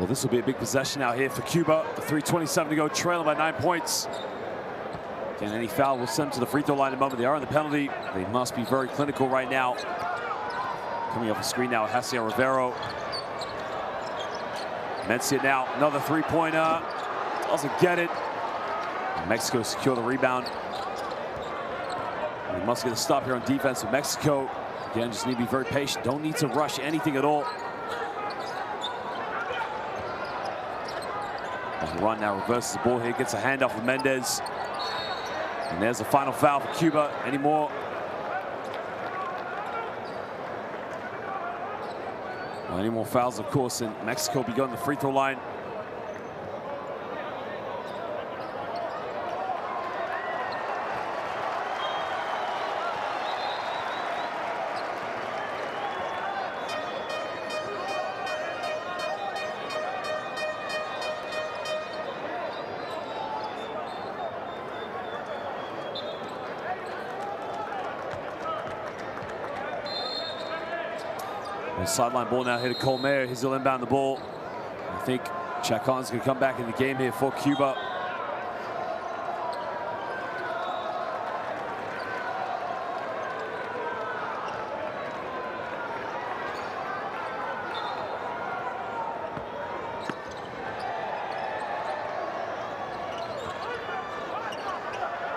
Speaker 1: Well, this will be a big possession out here for Cuba. 3:27 to go, trailing by 9 points. Again, any foul will send them to the free throw line in a moment. They are in the penalty. They must be very clinical right now. Coming off the screen now, Haciel Rivero. Mencia now, another three-pointer. Doesn't get it. Mexico secure the rebound. We must get a stop here on defense with Mexico. Again, just need to be very patient. Don't need to rush anything at all. Run now reverses the ball here, gets a handoff with Mendez. And there's the final foul for Cuba. Any more? Well, any more fouls, of course, and Mexico will be going to the free throw line. Sideline ball now here to Colmeyer. He'll inbound the ball. I think Chacón's going to come back in the game here for Cuba.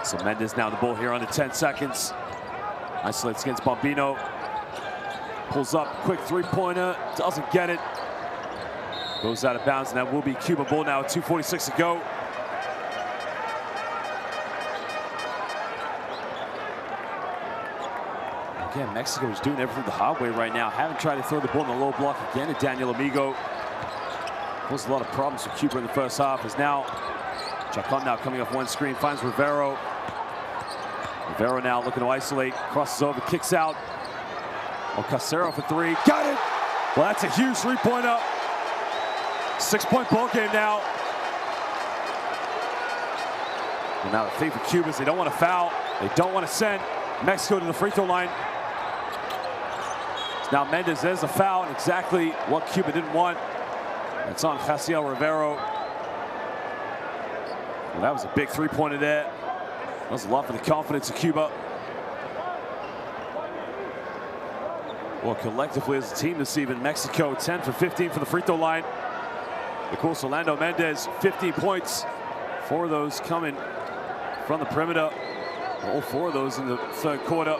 Speaker 1: So Mendez now the ball here under 10 seconds. Isolates against Bombino. Pulls up, quick three-pointer, doesn't get it. Goes out of bounds, and that will be Cuba ball now, 2:46 to go. Again, Mexico is doing everything the hard way right now. Haven't tried to throw the ball in the low block again at Daniel Amigo. Caused a lot of problems for Cuba in the first half. Is now Chacón now coming off one screen, finds Rivero. Rivero now looking to isolate, crosses over, kicks out. Oh, Casero for three, got it! Well, that's a huge three-pointer. 6-point ball game now. And now the thing for Cuba is they don't want to foul. They don't want to send Mexico to the free throw line. Now Mendez, there's a foul, and exactly what Cuba didn't want. It's on Haciel Rivero. Well, that was a big three-pointer there. That was a lot for the confidence of Cuba. Well, collectively as a team this evening, Mexico 10 for 15 for the free throw line. Of course, Orlando Mendez, 15 points. 4 of those coming from the perimeter. All 4 of those in the third quarter.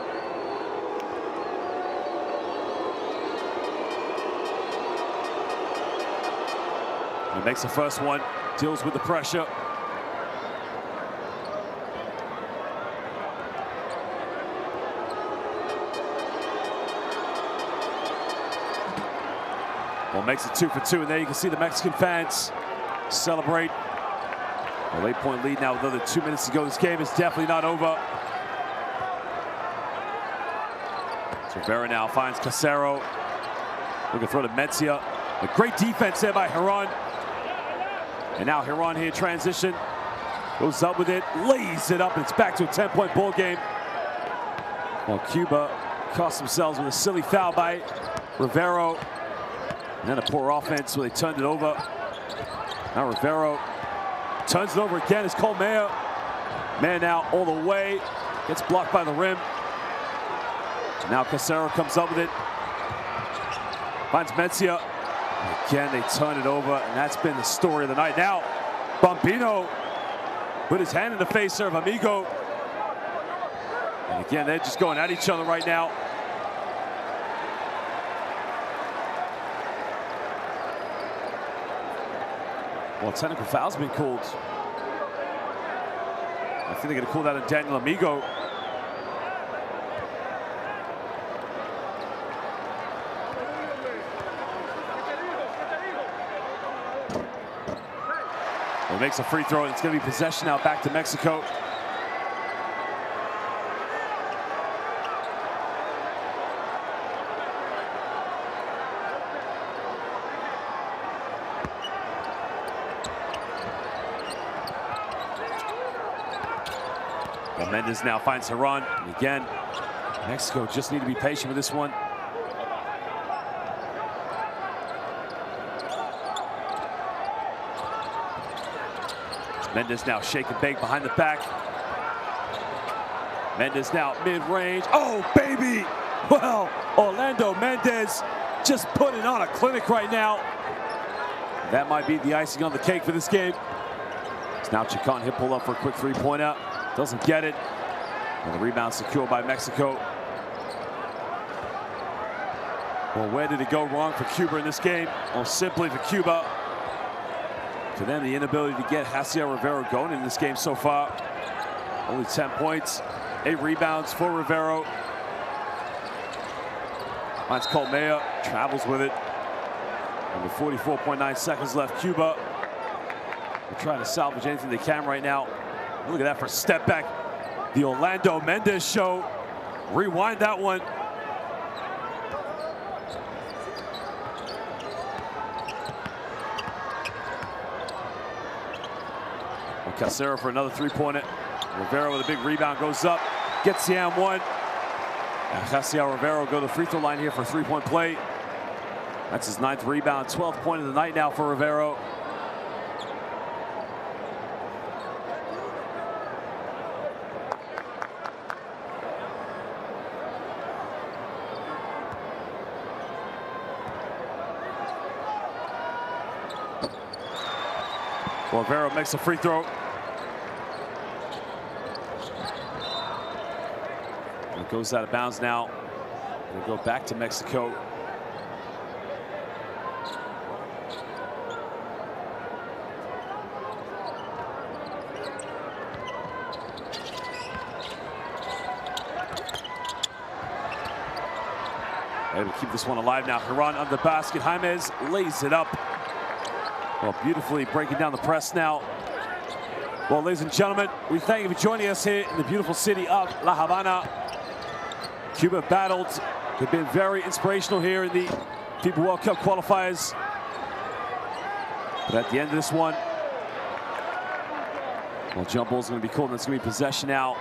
Speaker 1: He makes the first one, deals with the pressure. Well, makes it 2 for 2, and there you can see the Mexican fans celebrate. A 8-point lead now with another 2 minutes to go. This game is definitely not over. So Rivera now finds Casero. Looking to throw to Mencia. A great defense there by Herron. And now Herron here, transition. Goes up with it, lays it up, and it's back to a 10-point ball game. Well, Cuba cost themselves with a silly foul by Rivero. And then a poor offense where they turned it over. Now Rivero turns it over again. It's Colmeyer. Man now all the way. Gets blocked by the rim. Now Casero comes up with it. Finds Mencia. Again, they turn it over, and that's been the story of the night. Now, Bombino put his hand in the face of Amigo. And again, they're just going at each other right now. Well, technical foul's been called. I think they're going to call that on Daniel Amigo. Well, makes a free throw, and it's going to be possession now back to Mexico. Mendez now finds Herron. And again, Mexico just need to be patient with this one. Mendes now shake and bake behind the back. Mendes now mid-range. Oh, baby! Well, Orlando Mendes just putting on a clinic right now. That might be the icing on the cake for this game. It's now Chacon hit pull up for a quick three-pointer. Doesn't get it. And the rebound secured by Mexico. Well, where did it go wrong for Cuba in this game? Well, simply for Cuba. For them, the inability to get Haciel Rivero going in this game so far. Only 10 points, 8 rebounds for Rivero. Finds Colmea, travels with it. And with 44.9 seconds left, Cuba will try to salvage anything they can right now. Look at that for a step back. The Orlando Mendes show. Rewind that one. Casero for another three-pointer. Rivero with a big rebound, goes up, gets the and one. And Haciel Rivero go to the free throw line here for a three-point play. That's his 9th rebound, 12th point of the night now for Rivero. Rivero makes a free throw. It goes out of bounds now. It'll go back to Mexico. Able to keep this one alive now. Herran under the basket. James lays it up. Well, beautifully breaking down the press now. Well, ladies and gentlemen, we thank you for joining us here in the beautiful city of La Habana. Cuba battled. They've been very inspirational here in the FIBA World Cup qualifiers. But at the end of this one, well, jump ball's going to be called, and it's going to be possession now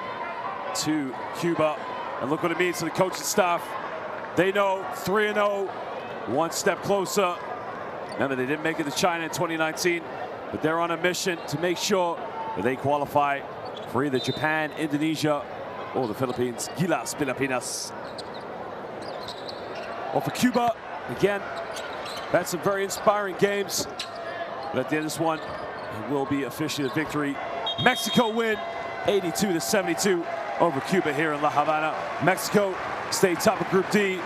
Speaker 1: to Cuba. And look what it means to the coaching staff. They know 3-0, one step closer. Remember, they didn't make it to China in 2019, but they're on a mission to make sure that they qualify for either Japan, Indonesia, or the Philippines. Gilas Pilipinas. Well, for Cuba, again, that's some very inspiring games. But at the end of this one, it will be officially a victory. Mexico win 82-72 over Cuba here in La Habana. Mexico stay top of Group D,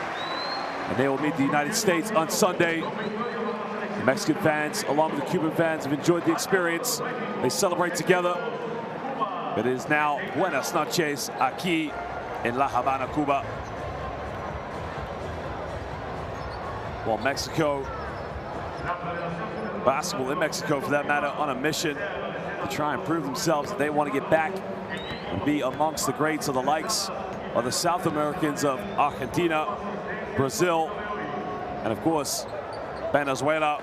Speaker 1: and they will meet the United States on Sunday. The Mexican fans, along with the Cuban fans, have enjoyed the experience. They celebrate together. It is now buenas noches aquí in La Habana, Cuba. Well, Mexico, basketball in Mexico for that matter, on a mission to try and prove themselves. They want to get back and be amongst the greats of the likes of the South Americans of Argentina, Brazil, and of course, Venezuela.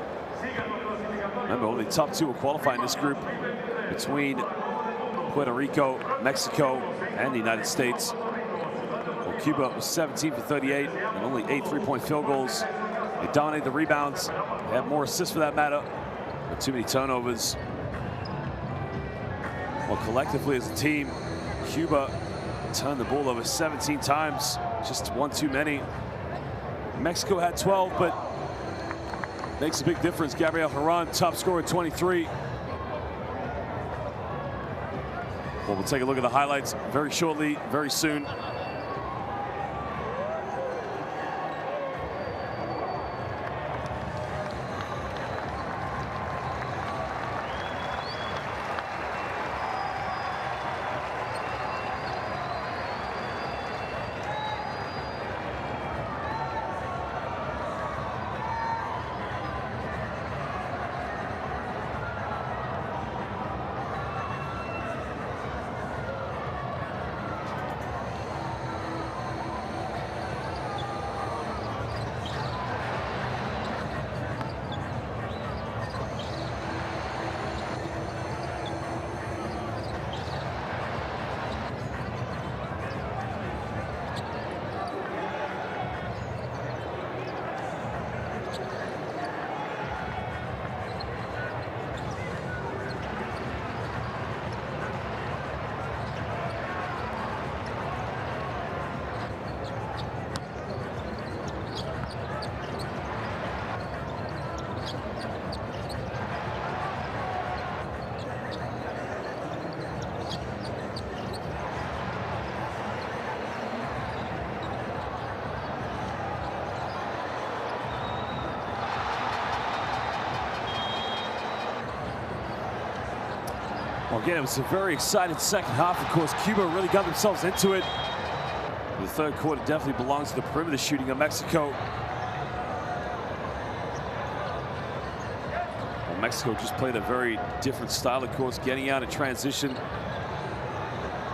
Speaker 1: Remember, only top two will qualify in this group between Puerto Rico, Mexico, and the United States. Well, Cuba was 17 for 38 and only 8 three-point field goals. They dominate the rebounds. They have more assists for that matter, but too many turnovers. Well, collectively as a team, Cuba turned the ball over 17 times, just one too many. Mexico had 12, but makes a big difference. Gabriel Herran, top scorer at 23. Well, we'll take a look at the highlights very shortly, very soon. Well, again, it was a very exciting second half. Of course, Cuba really got themselves into it. The third quarter definitely belongs to the perimeter shooting of Mexico. Well, Mexico just played a very different style, of course, getting out in transition,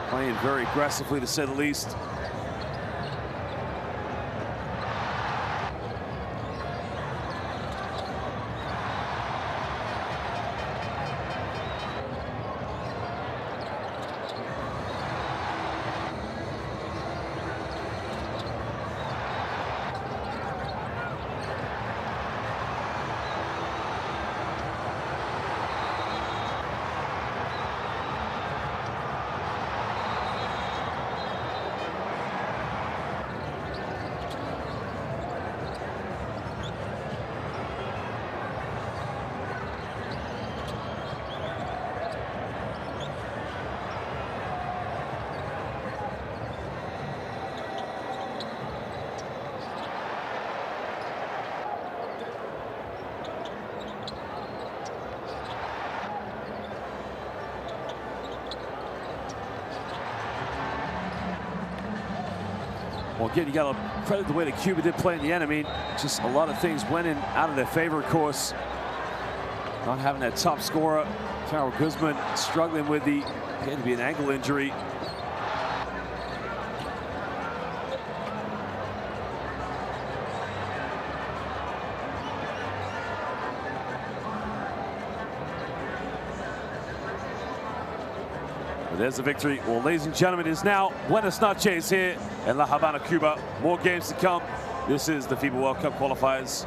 Speaker 1: playing very aggressively, to say the least. Well, again, you got to credit the way that Cuba did play in the end. I mean, just a lot of things went in out of their favor, of course. Not having that top scorer, Carol Guzman, struggling with the, appeared to be an ankle injury. There's the victory. Well, ladies and gentlemen, it is now Buenas noches here in La Habana, Cuba. More games to come. This is the FIBA World Cup qualifiers.